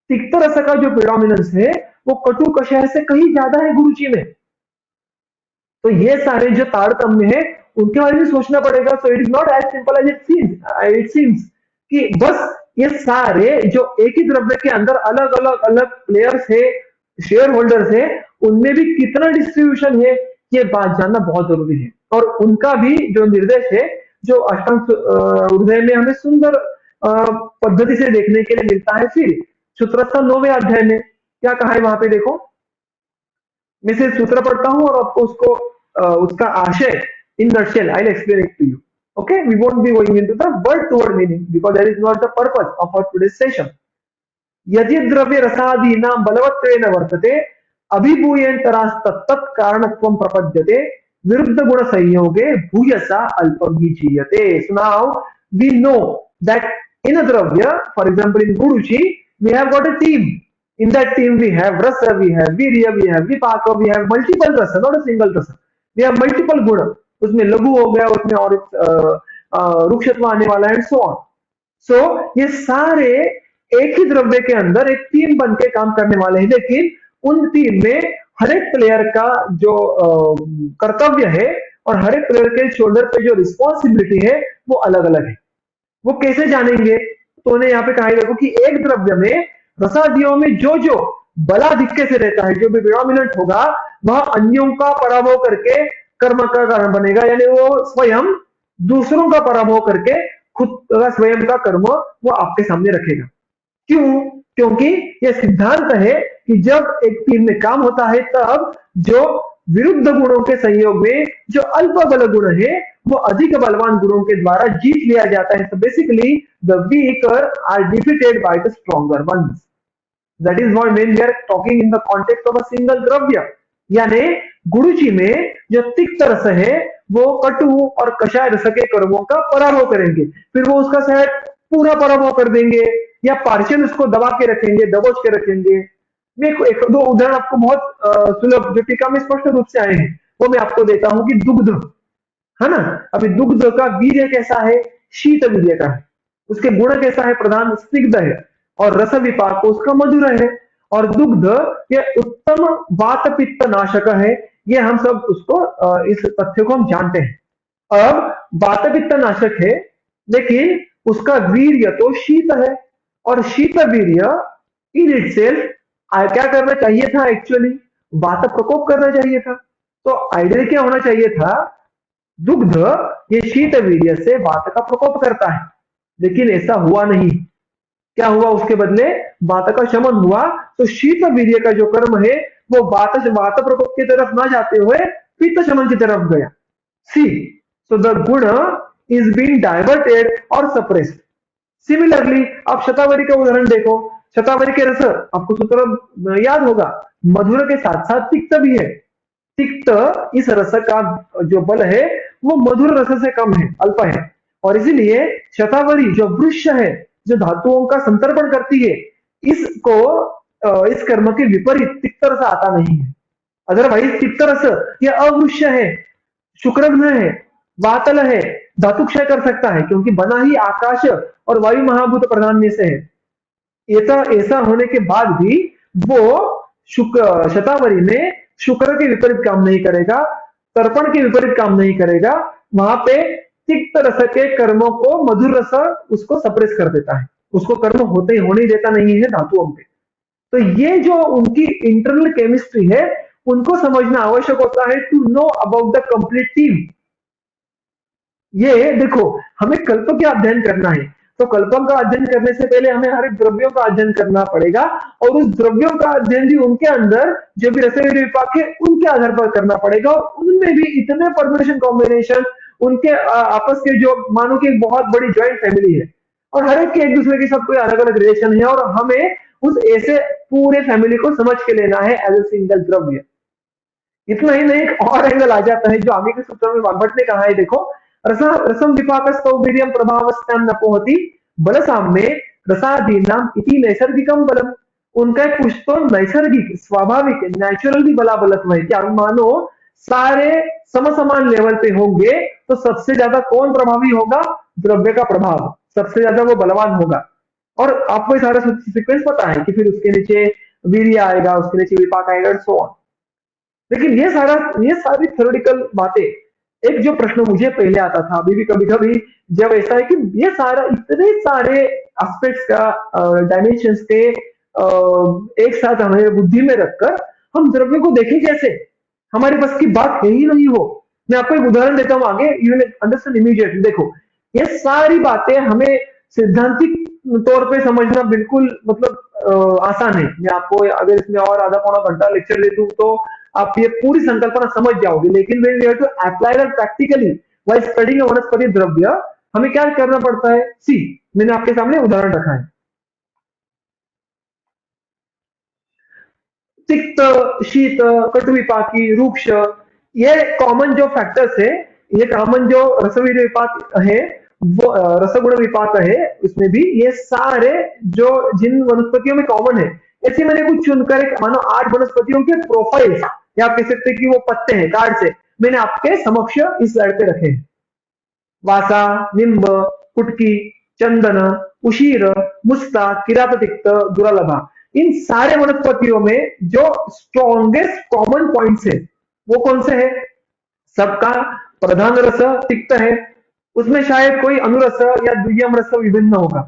तिक्त रस का जो प्रिडोमिनेंस है वो कटु कषाय से कहीं ज्यादा है गुरुची में। तो ये सारे जो तारतम्य है उनके बारे में सोचना पड़ेगा। So it is not as simple as it seems कि बस ये सारे जो एक ही द्रव्य के अंदर अलग अलग अलग प्लेयर्स है, शेयर होल्डर्स है, उनमें भी कितना डिस्ट्रीब्यूशन है ये बात जानना बहुत जरूरी है। और उनका भी जो निर्देश है, जो अष्टांग हृदय में हमें सुंदर पद्धति से देखने के लिए मिलता है। फिर सूत्रस्थ 9वें अध्याय में क्या कहा है वहां पे देखो। मैं सिर्फ सूत्र पढ़ता हूं और आपको उसको उसका आशय in nutshell I will explain it to you. Okay, we won't be going into the word to word meaning because that is not the purpose of our today's session. यदि द्रव्य रसादीनां बलवत्वेन वर्तते अभिभूयेन्तरास्तत्तत् कारणत्वं प्रपद्यते विरुद्ध गुण संयोगे भूयसा अल्पम ही जीयते। So now we know that in a dravya, for example in guruchi, we have got a team. In that team we have rasa, we have virya, we have vipaka, we have multiple rasa, not a single rasa. We have multiple गुण, उसमें लघु हो गया, उसमें और रुक्षत्व आने वाला है, सो ऑन। सो ये सारे एक ही द्रव्य के अंदर एक टीम बन के काम करने वाले हैं, लेकिन उन टीम में हर एक प्लेयर का जो कर्तव्य है और हर एक प्लेयर के शोल्डर पे जो रिस्पॉन्सिबिलिटी है वो अलग अलग है। वो कैसे जानेंगे? तो उन्हें यहाँ पे कहा देखो कि एक द्रव्य में रसादियों में जो जो बलाधिक्य से रहता है, जो भी प्रिडोमिनेंट होगा, वह अन्यों का पराभव करके कर्म का कारण बनेगा। यानी वो स्वयं दूसरों का पराभव करके खुद का स्वयं का कर्म वो आपके सामने रखेगा। क्यों? क्योंकि यह सिद्धांत है कि जब एक टीम में काम होता है तब जो विरुद्ध गुणों के संयोग में जो अल्प बल गुण है वो अधिक बलवान गुणों के द्वारा जीत लिया जाता है। So basically the weaker are defeated by the stronger ones. That is why when we are talking in the context of a single द्रव्य, यानी गुरुची में जो तिक्त रस है वो कटु और कषाय रस के कर्मों का पराभव करेंगे, फिर वो उसका शायद पूरा पराभव कर देंगे या पार्शियल उसको दबा के रखेंगे, दबोच के रखेंगे। मैं एक दो उदाहरण आपको बहुत सुलभ जो टीका में स्पष्ट रूप से आए हैं वो मैं आपको देता हूं कि दुग्ध है ना। अभी दुग्ध का वीर्य कैसा है? शीत वीर्य का है। उसके गुण कैसा है? प्रधान स्निग्ध है, और रस विपाक उसका मधुर है। और दुग्ध ये उत्तम वात पित्त नाशक है, ये हम सब उसको इस तथ्य को हम जानते हैं। अब वात पित्त नाशक है लेकिन उसका वीर्य तो शीत है, और शीत वीर्य इन इटसेल्फ क्या करना चाहिए था एक्चुअली? वात प्रकोप करना चाहिए था। तो आइडियल क्या होना चाहिए था? दुग्ध ये शीत वीर्य से वात का प्रकोप करता है, लेकिन ऐसा हुआ नहीं। क्या हुआ उसके बदले? वात का शमन हुआ। तो शीत वीर्य का जो कर्म है वो वात वात प्रकोप की तरफ ना जाते हुए पित्त शमन की तरफ गया। सी, सो द गुण इज बीइंग डाइवर्टेड और सप्रेस्ड। सिमिलरली आप शतावरी का उदाहरण देखो। शतावरी के रस, आपको सूत्र याद होगा, मधुर के साथ साथ तिक्त भी है। तिक्त इस रस का जो बल है वो मधुर रस से कम है, अल्प है। और इसीलिए शतावरी जो वृक्ष है, जो धातुओं का संतर्पण करती है, इसको इस कर्म के विपरीत तिक्त रस आता नहीं है। अदरवाइज तिक्त रस यह अवृक्ष है, शुक्रग्न है, वातल है, धातु क्षय कर सकता है, क्योंकि बना ही आकाश और वायु महाभूत प्रधान में से है। ऐसा ऐसा होने के बाद भी वो शुक्र शतावरी में शुक्र के विपरीत काम नहीं करेगा, तर्पण के विपरीत काम नहीं करेगा। वहां पे तिक्त रस के कर्मों को मधुर रस उसको सप्रेस कर देता है, उसको कर्म होते होने ही देता नहीं है धातुओं पे। तो ये जो उनकी इंटरनल केमिस्ट्री है, उनको समझना आवश्यक होता है to know about the complete team. ये देखो, हमें कल्प का अध्ययन करना है, तो कल्पों का अध्ययन करने से पहले हमें हर एक द्रव्यों का अध्ययन करना पड़ेगा। और उस द्रव्यों का अध्ययन भी उनके अंदर जो भी रसायन विपाक है उनके आधार पर करना पड़ेगा। और उनमें भी इतने परम्यूटेशन कॉम्बिनेशन, उनके आपस के जो मानो कि एक बहुत बड़ी ज्वाइंट फैमिली है, और हर एक के एक दूसरे के साथ कोई अलग अलग रिलेशन है, और हमें उस ऐसे पूरे फैमिली को समझ के लेना है एज ए सिंगल द्रव्य। इतना ही नहीं, एक और एंगल आ जाता है जो आगे के सूत्र में भट्ट ने कहा है। देखो, रसम विपाकस्तौवीर्यम प्रभावस्त्यां नपोहति बल साम्ये रसादीनाम इति नैसर्गिकम बलम। उनका एक कुछ तो नैसर्गिक स्वाभाविक नेचुरल भी बला बलत्व है। क्या मानो सारे समसमान लेवल पे होंगे तो सबसे ज्यादा कौन प्रभावी होगा? द्रव्य का प्रभाव सबसे ज्यादा वो बलवान होगा। और आपको सारा सीक्वेंस पता है कि फिर उसके नीचे वीर्य आएगा, उसके नीचे विपाक आएगा, सो ऑन। लेकिन ये सारी थ्योरेटिकल बातें, एक जो प्रश्न मुझे पहले आता था, अभी भी कभी कभी जब ऐसा है कि ये सारा इतने सारे एस्पेक्ट्स का डायमेंशंस के एक साथ हमें बुद्धि में रखकर हम द्रव्य को देखें कैसे? हमारे बस की बात है ही नहीं वो। मैं आपको एक उदाहरण देता हूं, आगे यू विल अंडरस्टैंड इमीडिएटली। देखो, ये सारी बातें हमें सैद्धांतिक तौर पे समझना बिल्कुल मतलब आसान है। मैं आपको अगर इसमें और आधा पौना घंटा लेक्चर दे दूं तो आप ये पूरी संकल्पना समझ जाओगे। लेकिन when we have to apply that practically while studying a वनस्पति द्रव्य, हमें क्या करना पड़ता है? सी, मैंने आपके सामने उदाहरण रखा है। तिक्त, शीत, कटुविपाकी, रूक्ष, ये कॉमन जो फैक्टर्स है, ये कॉमन जो रसवीर विपाक है, वो रसगुण विपाक है, उसमें भी ये सारे जो जिन वनस्पतियों में कॉमन है, ऐसे मैंने कुछ चुनकर एक मानो 8 वनस्पतियों के प्रोफाइल्स, या आप कह सकते हैं कि वो पत्ते हैं कार्ड से, मैंने आपके समक्ष इस स्लाइड पे रखे हैं। वासा, निंब, कुटकी, चंदन, उशीर, मुस्ता, किराततिक्त, दुरालभा, इन सारे वनस्पतियों में जो स्ट्रॉन्गेस्ट कॉमन पॉइंट्स है वो कौन से है? सबका प्रधान रस तिक्त है, उसमें शायद कोई अनुरस या द्वितीयम रस विभिन्न होगा,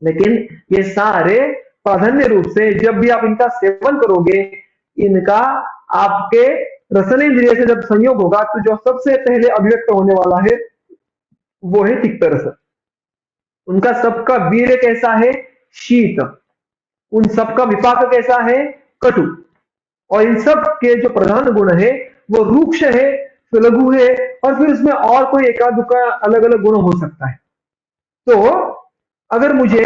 लेकिन ये सारे प्राधान्य रूप से जब भी आप इनका सेवन करोगे, इनका आपके रसनेन्द्रिय से जब संयोग होगा तो जो सबसे पहले अभिव्यक्त होने वाला है वो है तिक्त रस। उनका सबका वीर्य कैसा है? शीत। उन सबका विपाक कैसा है? कटु। और इन सब के जो प्रधान गुण है वो रूक्ष है, लघु है, और फिर उसमें और कोई एकाध दुका अलग अलग गुण हो सकता है। तो अगर मुझे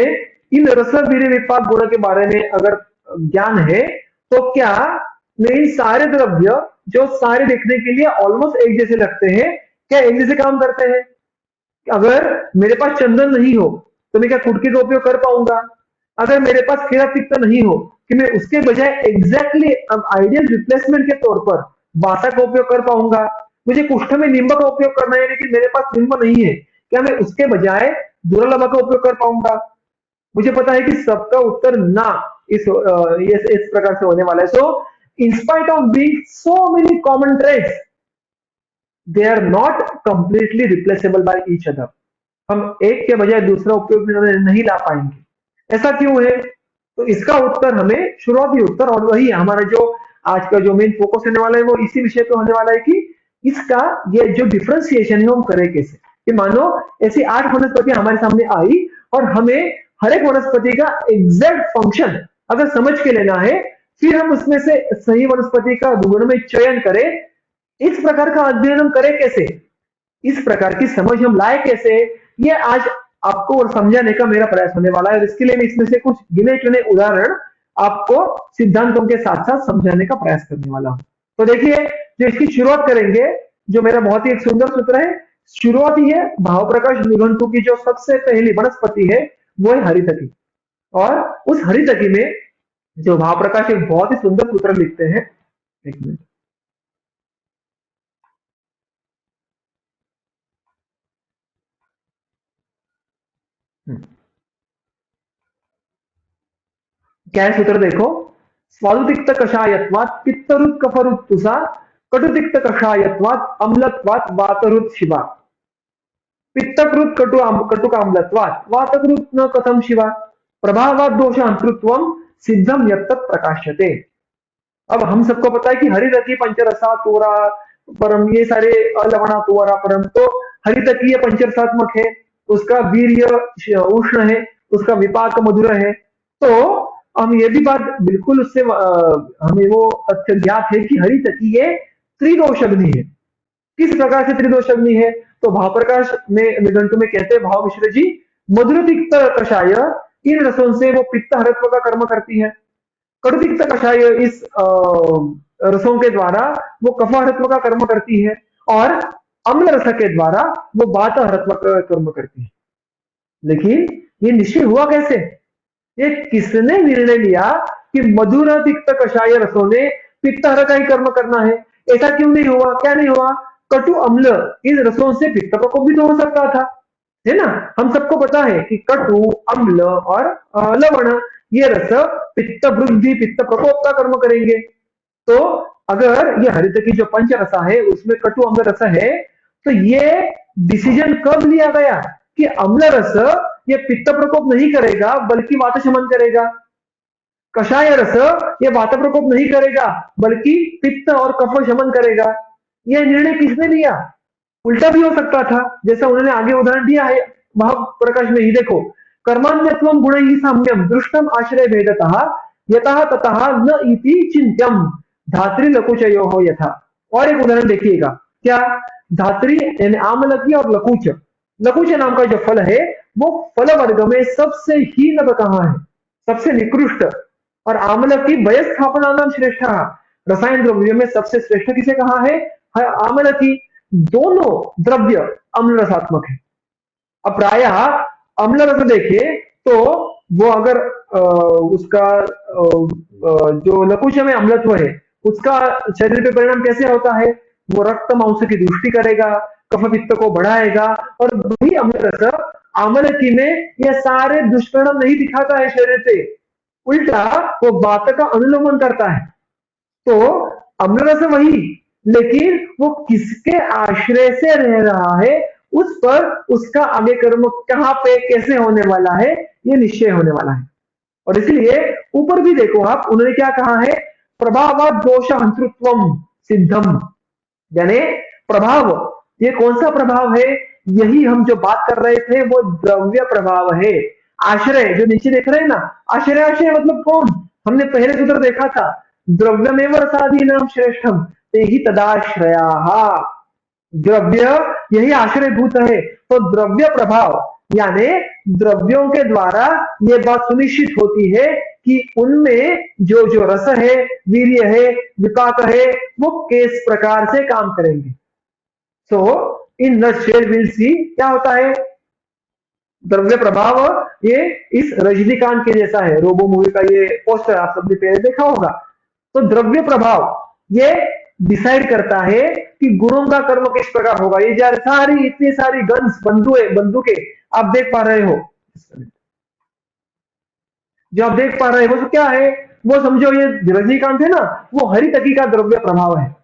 इन रस वीर्य विपाक गुण के बारे में अगर ज्ञान है, तो क्या मैं इन सारे द्रव्य जो सारे देखने के लिए ऑलमोस्ट एक जैसे लगते हैं, क्या एक जैसे काम करते हैं? अगर मेरे पास चंदन नहीं हो तो मैं क्या कुटकी का उपयोग कर पाऊंगा? अगर मेरे पास खीरा तिक्त नहीं हो कि मैं उसके बजाय एग्जैक्टली आइडियल रिप्लेसमेंट के तौर पर बासा का उपयोग कर पाऊंगा? मुझे कुष्ठ में नींब का उपयोग करना है लेकिन मेरे पास नींब नहीं है, क्या मैं उसके बजाय दुर्लभ का उपयोग कर पाऊंगा? मुझे पता है कि सबका उत्तर ना, इस प्रकार से होने वाला है। So in spite of being so many common trades, they are not completely replaceable by each other. हम एक के बजाय दूसरा उपयोग में नहीं ला पाएंगे। ऐसा क्यों है? तो इसका उत्तर हमें शुरुआती उत्तर, और वही हमारा जो आज का जो मेन फोकस होने वाला है वो इसी विषय पे होने वाला है कि इसका ये जो डिफरेंशिएशन है वो हम करें कैसे। कि मानो ऐसी 8 वनस्पति हमारे सामने आई और हमें हर एक वनस्पति का एग्जैक्ट फंक्शन अगर समझ के लेना है, फिर हम उसमें से सही वनस्पति का गुण में चयन करें। इस प्रकार का अध्ययन हम करें कैसे, इस प्रकार की समझ हम लाए कैसे, ये आज आपको और समझाने का मेरा प्रयास होने वाला है। और इसके लिए मैं इसमें से कुछ गिने चुने उदाहरण आपको सिद्धांतों के साथ साथ समझाने का प्रयास करने वाला हूं। तो देखिए, जो इसकी शुरुआत करेंगे, जो मेरा बहुत ही एक सुंदर सूत्र है, शुरुआत ही है भाव प्रकाश निघंटु की जो सबसे पहली वनस्पति है वो है हरितकी। और उस हरितकी में जो भाव प्रकाश एक बहुत ही सुंदर सूत्र लिखते हैं। एक मिनट। हम्म, क्या है सूत्र देखो। स्वादुतिक्त कषायत्वात् पित्तरुत् कफरुत्तुषा कटुतिक्त कषायत्वात् अम्लत्वात् वातरुत् शिवा पित्तकृत कटुकाम्लत्वात् वातकृत न कथम शिवा प्रभावात् दोष अंतृत्वम सिद्धम यत्तत् प्रकाश्यते। अब हम सबको पता है कि हरितकी पंचरसा तोरा परम, ये सारे अलवणा तोरा परम, तो हरितकीय पंचरसात्मक है, उसका वीर्य उष्ण है, उसका विपाक मधुर है। तो हम ये भी बात बिल्कुल उससे हमें वो तथ्य ज्ञात है कि हरितकीय त्रिदोष अग्नि है। किस प्रकार से त्रिदोष अग्नि है, तो भाव प्रकाश में निघंटु में कहते हैं भाव मिश्र जी, मधुर तिक्त कषाय, इन रसों से वो पित्त हरत्व का कर्म करती है। कटुतिक्त कषाय इस रसों के द्वारा वो कफहरत्व का कर्म करती है। और अम्ल रस के द्वारा वो वात हरत्व का कर्म करती है। लेकिन ये निश्चय हुआ कैसे, ये किसने निर्णय लिया कि मधुर तिक्त कषाय रसों ने पित्तहर का ही कर्म करना है। ऐसा क्यों नहीं हुआ, क्या नहीं हुआ। कटु अम्ल इन रसों से पित्त प्रकोप भी तो हो सकता था, है ना। हम सबको पता है कि कटु अम्ल और लवण ये रस पित्त वृद्धि पित्त प्रकोप का कर्म करेंगे। तो अगर ये हरित की जो पंच रसा है उसमें कटु अम्ल रस है, तो ये डिसीजन कब लिया गया कि अम्ल रस ये पित्त प्रकोप नहीं करेगा बल्कि वात शमन करेगा। कषाय रस ये वात प्रकोप नहीं करेगा बल्कि पित्त और कफ शमन करेगा। यह निर्णय किसने लिया। उल्टा भी हो सकता था, जैसा उन्होंने आगे उदाहरण दिया है भाव प्रकाश में ही देखो। कर्मान्यत्व गुण ही साम्यम दृष्टम आश्रय भेदतः यतः ततः न इति चिंत्यम धात्री लकुचयो हो यथा। और एक उदाहरण देखिएगा, क्या धात्री यानी आमलकी और लकुच, लकुच नाम का जो फल है वो फल वर्ग में सबसे हीन कहाँ है, सबसे निकृष्ट। और आमलकी वयस्थापना नाम श्रेष्ठ, रसायन द्रव्य में सबसे श्रेष्ठ किसे कहा है, आमलकी। दोनों द्रव्य अम्ल रसात्मक है। अब प्राय अम्ल रस देखे तो वो अगर उसका जो लकुच में अम्लत्व है उसका शरीर पे परिणाम कैसे होता है, वो रक्त मांस की दृष्टि करेगा, कफ पित्त को बढ़ाएगा। और वही अम्ल रस आमलकी में यह सारे दुष्परिणाम नहीं दिखाता है शरीर पे, उल्टा वो बात का अनुलोमन करता है। तो अम्ल रस वही, लेकिन वो किसके आश्रय से रह रहा है उस पर उसका आगे कर्म कहां पे कैसे होने वाला है ये निश्चय होने वाला है। और इसलिए ऊपर भी देखो आप, उन्होंने क्या कहा है, प्रभाव दोष हंतृत्वम सिद्धम, यानी प्रभाव, ये कौन सा प्रभाव है, यही हम जो बात कर रहे थे वो द्रव्य प्रभाव है। आश्रय जो नीचे देख रहे हैं ना, आश्रय, आश्रय मतलब कौन, हमने पहले सूत्र देखा था, द्रव्यमेव रसादीनाम श्रेष्ठम ते ही तदाश्रया, द्रव्य यही आश्रयभूत है। तो द्रव्य प्रभाव यानी द्रव्यों के द्वारा ये बात सुनिश्चित होती है कि उनमें जो जो रस है, वीर्य है, विपाक है, वो किस प्रकार से काम करेंगे। सो इन नटशेल विल सी क्या होता है द्रव्य प्रभाव। ये इस रजनीकांत के जैसा है, रोबो मूवी का ये पोस्टर आप सबने पहले देखा होगा। तो द्रव्य प्रभाव ये डिसाइड करता है कि गुणों का कर्म किस प्रकार होगा। ये सारी इतनी सारी गन्स बंदूकें आप देख पा रहे हो, जो आप देख पा रहे हो वो क्या है, वो समझो ये रजनीकांत है ना, वो हरितकी का द्रव्य प्रभाव है।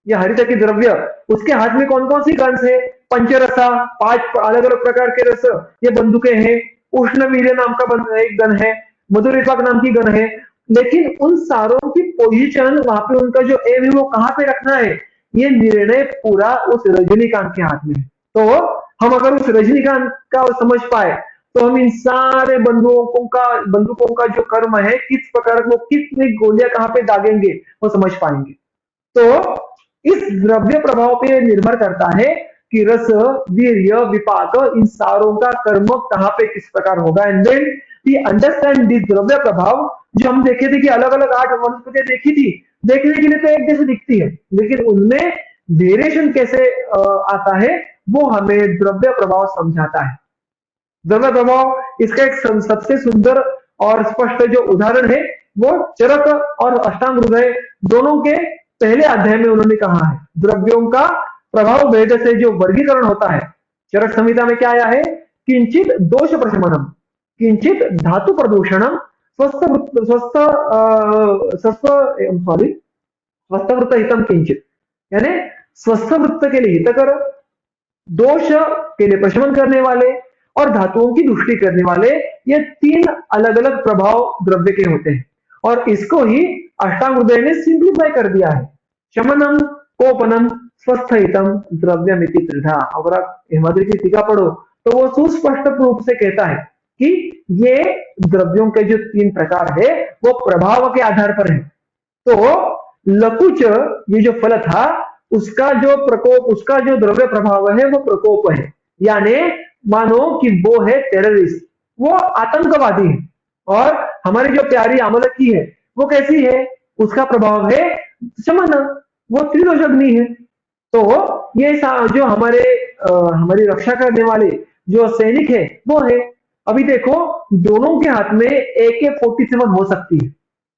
ये हरितकी द्रव्य, उसके हाथ में कौन कौन सी गन्स है, पंचरसा, 5 अलग अलग प्रकार के रस, ये बंदूकें हैं। उष्ण वीर्य नाम का एक गन है, मधुर विपाक नाम की गण है, लेकिन उन सारों की पोजीशन वहां पे उनका जो एम है वो कहाँ पे रखना है, ये निर्णय पूरा उस रजनीकांत के हाथ में है। तो हम अगर उस रजनीकांत का समझ पाए तो हम इन सारे बंदूकों का जो कर्म है, किस प्रकार वो कितनी गोलियां कहाँ पे दागेंगे वो समझ पाएंगे। तो इस द्रव्य प्रभाव पे निर्भर करता है कि रस, वीर्य, विपाक इन सारों का कर्म कहाँ पे किस प्रकार होगा। And then we understand this dravya prabhav. जो हम देखे थे कि अलग अलग 8 वनस्पतियां देखी थी, देखने के लिए तो एक जैसे दिखती है, लेकिन उनमें वेरिएशन कैसे आता है वो हमें द्रव्य प्रभाव समझाता है। द्रव्य प्रभाव इसका एक सबसे सुंदर और स्पष्ट जो उदाहरण है वो चरक और अष्टांग हृदय दोनों के पहले अध्याय में उन्होंने कहा है। द्रव्यों का प्रभाव भेद से जो वर्गीकरण होता है, चरक संहिता में क्या आया है, किंचित दोष प्रशमनम, किंचित धातु प्रदूषणम, स्वस्थ सॉरी स्वस्थ वृत्त हितम किंचित, यानी स्वस्थ वृत्त के लिए हितकर, दोष के लिए प्रशमन करने वाले और धातुओं की दुष्टि करने वाले, ये 3 अलग अलग प्रभाव द्रव्य के होते हैं। और इसको ही अष्टांग हृदय ने सिंप्लीफाई कर दिया है, शमनम, कोपनम, स्वस्थहितम, द्रव्यमिति त्रिधा। अगर आप हेमाद्रि की टीका पढ़ो तो वो सुस्पष्ट रूप से कहता है कि ये द्रव्यों के जो 3 प्रकार है वो प्रभाव के आधार पर है। तो लकुच ये जो फल था उसका जो प्रकोप, उसका जो द्रव्य प्रभाव है वो प्रकोप है, यानी मानो कि वो है टेररिस्ट, वो आतंकवादी है। और हमारी जो प्यारी आमलकी है वो कैसी है, उसका प्रभाव है शमन, वो त्रिदोष अग्नि है। तो ये जो हमारी रक्षा करने वाले जो सैनिक है वो है। अभी देखो दोनों के हाथ में AK-47 हो सकती है,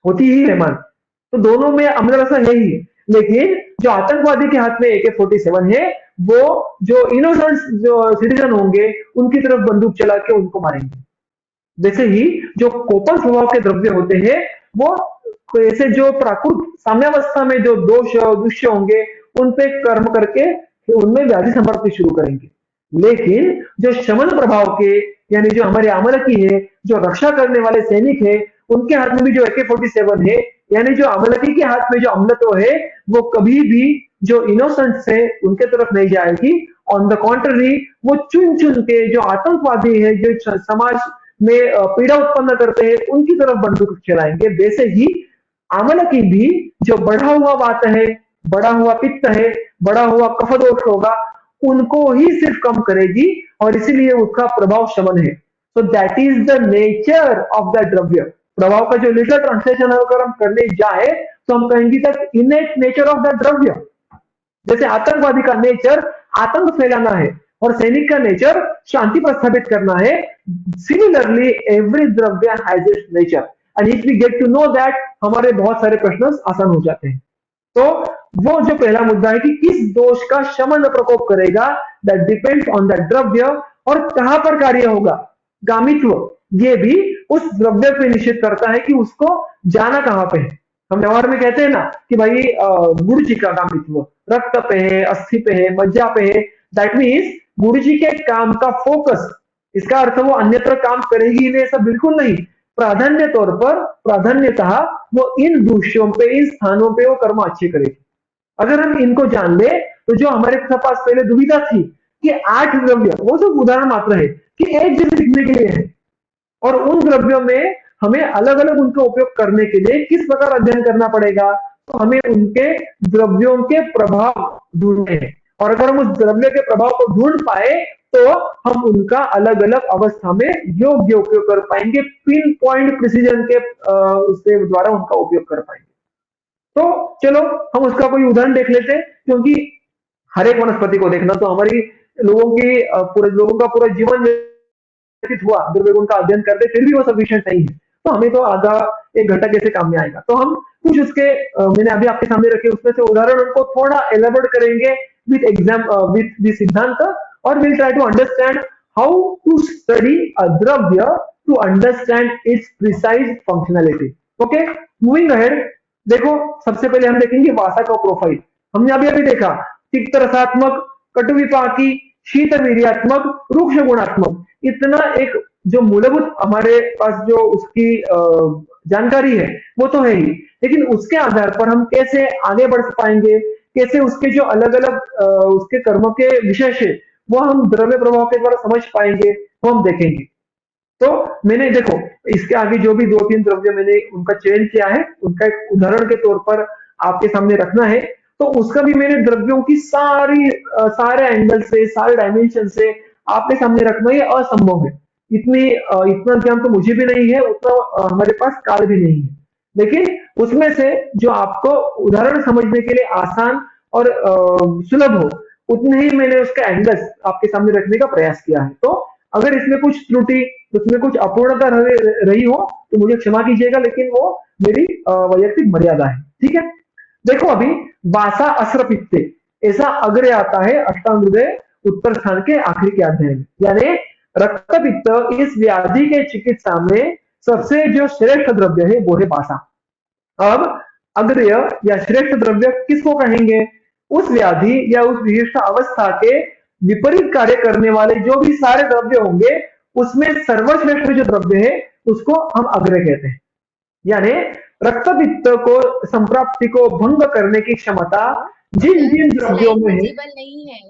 होती ही है मान, तो दोनों में अमरसा है ही, लेकिन जो आतंकवादी के हाथ में AK-47 है वो जो इनोसेंट जो सिटीजन होंगे उनकी तरफ बंदूक चला के उनको मारेंगे। वैसे ही जो कोपन स्वभाव के द्रव्य होते हैं वो ऐसे जो प्राकृत साम्यावस्था में जो दोष दुष्य होंगे उन पे कर्म करके उनमें व्याधि संपत्ति शुरू करेंगे। लेकिन जो शमन प्रभाव के, यानी जो हमारे अमलकी है, जो रक्षा करने वाले सैनिक है, उनके हाथ में भी जो AK-47 है, यानी जो अमलकी के हाथ में जो अमलत्व है वो कभी भी जो इनोसेंट्स है उनके तरफ नहीं जाएगी। ऑन द कॉन्ट्ररी वो चुन चुन के जो आतंकवादी है, जो समाज में पीड़ा उत्पन्न करते हैं उनकी तरफ बंदूक चलाएंगे। वैसे ही आमलकी भी जो बढ़ा हुआ वात है, बढ़ा हुआ पित्त है, बढ़ा हुआ कफ दोष होगा, उनको ही सिर्फ कम करेगी और इसीलिए उसका प्रभाव शमन है। So that is the nature of the द्रव्य प्रभाव का जो लिटरल ट्रांसलेशन अगर हम करने जाए तो हम कहेंगे दैट इनेट नेचर ऑफ द द्रव्य। जैसे आतंकवादी का नेचर आतंक फैलाना है और सैनिक का नेचर शांति प्रस्थापित करना है, similarly every dravya has its nature. And if we get to know that, हमारे बहुत सारे प्रश्न आसान हो जाते हैं। तो वो जो पहला मुद्दा है कि किस दोष का शमन प्रकोप करेगा, दैट डिपेंड्स ऑन द द्रव्य, और कहां पर कार्य होगा। गामित्व ये भी उस द्रव्य पे निश्चित करता है कि उसको जाना कहां पे है। हम व्यवहार में कहते हैं ना कि भाई गुरु जी का गामित्व रक्त पे है, अस्थि पे है, मज्जा पे है, दैट मीन्स गुरु जी के काम का फोकस, इसका अर्थ वो अन्यत्र काम करेगी ही नहीं, ऐसा बिल्कुल नहीं। प्राधान्य तौर पर, प्राधान्यतः वो इन दृश्यों पे, इन स्थानों पे वो कर्म अच्छे करेगी। अगर हम इनको जान ले तो जो हमारे पास पहले दुविधा थी कि 8 द्रव्य, वो सिर्फ उदाहरण मात्र है कि एक जैसे दिखने के लिए है, और उन द्रव्यों में हमें अलग अलग उनका उपयोग करने के लिए किस प्रकार अध्ययन करना पड़ेगा, तो हमें उनके द्रव्यों के प्रभाव ढूंढने हैं। और अगर हम उस द्रव्य के प्रभाव को ढूंढ पाए तो हम उनका अलग अलग अवस्था में योग्य उपयोग कर पाएंगे, पिन पॉइंट प्रिसीजन के उसके द्वारा उनका उपयोग कर पाएंगे। तो चलो हम उसका कोई उदाहरण देख लेते हैं, क्योंकि हर एक वनस्पति को देखना तो हमारी लोगों का पूरा जीवन व्यतीत हुआ दुर्गुण का अध्ययन करते फिर भी वो सफिशिएंट नहीं है, तो हमें तो आधा 1 घंटा कैसे काम में आएगा। तो हम कुछ उसके मैंने अभी आपके सामने रखे उसमें से उदाहरण उनको थोड़ा एलाबोरेट करेंगे with exam, with the siddhanta, और will try to understand how to study a dravya to understand its precise functionality. Okay, moving ahead. देखो सबसे पहले हम देखेंगे वासा का प्रोफाइल। हमने अभी अभी देखा तिक्त रसात्मक, कटु विपाकी, शीत वीर्यात्मक, रुक्ष गुणात्मक, इतना एक जो मूलभूत हमारे पास जो उसकी जानकारी है वो तो है ही, लेकिन उसके आधार पर हम कैसे आगे बढ़ पाएंगे, कैसे उसके जो अलग अलग उसके कर्मों के विशेष है वो हम द्रव्य प्रभाव के द्वारा समझ पाएंगे, वो हम देखेंगे। तो मैंने देखो इसके आगे जो भी दो तीन द्रव्य मैंने उनका चयन किया है, उनका एक उदाहरण के तौर पर आपके सामने रखना है। तो उसका भी मैंने द्रव्यों की सारे एंगल से, सारे डायमेंशन से आपके सामने रखना ये असंभव है। इतना ज्ञान तो मुझे भी नहीं है, उतना हमारे पास काल भी नहीं है। लेकिन उसमें से जो आपको उदाहरण समझने के लिए आसान और सुलभ हो, उतने ही मैंने उसका एंगल्स आपके सामने रखने का प्रयास किया है। तो अगर इसमें कुछ त्रुटि, उसमें कुछ अपूर्णता रही हो तो मुझे क्षमा कीजिएगा, लेकिन वो मेरी वैयक्तिक मर्यादा है। ठीक है, देखो अभी वासा अस्रपित्ते ऐसा अग्र आता है अष्टांग हृदय उत्तर स्थान के आखिरी के अध्याय में, यानी रक्तपित्त इस व्याधि के चिकित्सा में सबसे जो श्रेष्ठ द्रव्य है वो है वासा। अब अग्रय या श्रेष्ठ द्रव्य किसको कहेंगे? उस व्याधि या उस विशिष्ट अवस्था के विपरीत कार्य करने वाले जो भी सारे द्रव्य होंगे, उसमें सर्वश्रेष्ठ जो द्रव्य है उसको हम अग्रय कहते हैं। यानी रक्तपित्त को संप्राप्ति को भंग करने की क्षमता जिन सर जिन द्रव्यों स्लाइड में है। विजिबल नहीं है।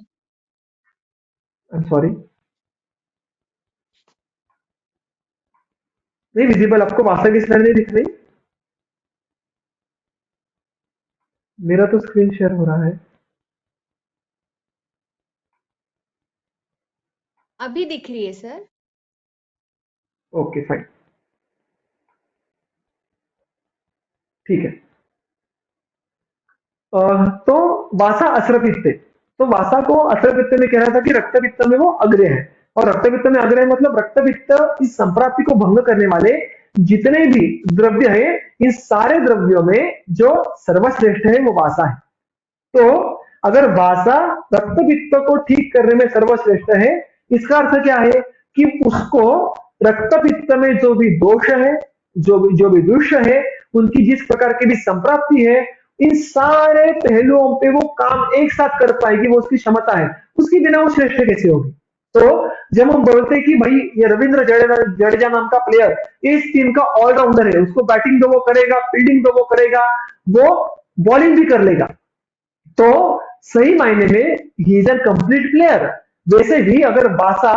सॉरी, नहीं विजिबल, आपको वास्तव की स्लाइड नहीं दिख रही? मेरा तो स्क्रीन शेयर हो रहा है। अभी दिख रही है सर। ओके फाइन, ठीक है। तो वासा अस्रपित्त, तो वासा को अस्रपित्त में कह रहा था कि रक्तपित्त में वो अग्रय है, और रक्तपित्त में अग्रय मतलब रक्तपित्त इस संप्राप्ति को भंग करने वाले जितने भी द्रव्य है, इन सारे द्रव्यों में जो सर्वश्रेष्ठ है वो वासा है। तो अगर वासा रक्तपित्त को ठीक करने में सर्वश्रेष्ठ है, इसका अर्थ क्या है कि उसको रक्तपित्त में जो भी दोष है, जो भी दुष्ट है, उनकी जिस प्रकार की भी संप्राप्ति है, इन सारे पहलुओं पे वो काम एक साथ कर पाएगी, वो उसकी क्षमता है, उसकी बिना वो श्रेष्ठ कैसे होगी? तो जब हम बोलते हैं कि भाई ये रविंद्र जडेजा नाम का प्लेयर इस टीम का ऑलराउंडर है, उसको बैटिंग तो वो करेगा, फील्डिंग तो वो करेगा, वो बॉलिंग भी कर लेगा, तो सही मायने में he is an complete player. वैसे ही अगर बासा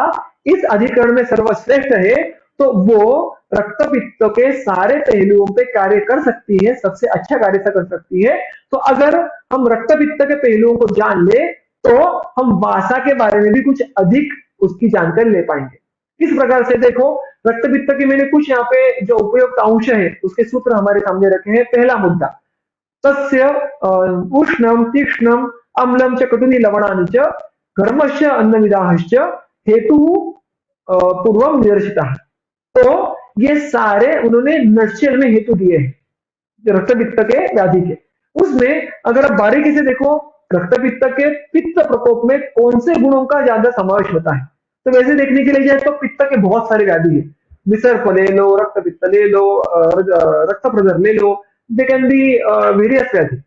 इस अधिकरण में सर्वश्रेष्ठ है, तो वो रक्तपित्त के सारे पहलुओं पे कार्य कर सकती है, सबसे अच्छा कार्य कर सकती है। तो अगर हम रक्तपित्त के पहलुओं को जान ले, तो हम वासा के बारे में भी कुछ अधिक उसकी जानकारी ले पाएंगे। किस प्रकार से? देखो, रक्तपित्त के मैंने कुछ यहाँ पे जो उपयुक्त अंश है उसके सूत्र हमारे सामने रखे हैं। पहला मुद्दा, तस्य उष्णं तीक्ष्णं अम्लं च कटुनि लवणानि च घर्मस्य अन्नविदाहश्च हेतुः पूर्वं निदर्शितः। तो ये सारे उन्होंने नटशेल में हेतु दिए हैं रक्तपित्त के व्याधि के। उसमें अगर आप बारीकी से देखो, रक्तपित्त के पित्त प्रकोप में कौन से गुणों का ज्यादा समावेश होता है, तो वैसे देखने के लिए जाए तो पित्त के बहुत सारे व्याधि है। विसर्प ले लो, रक्तपित्त ले लो, रक्त प्रदर ले लो, दे कैन बी वेरियस व्याधि।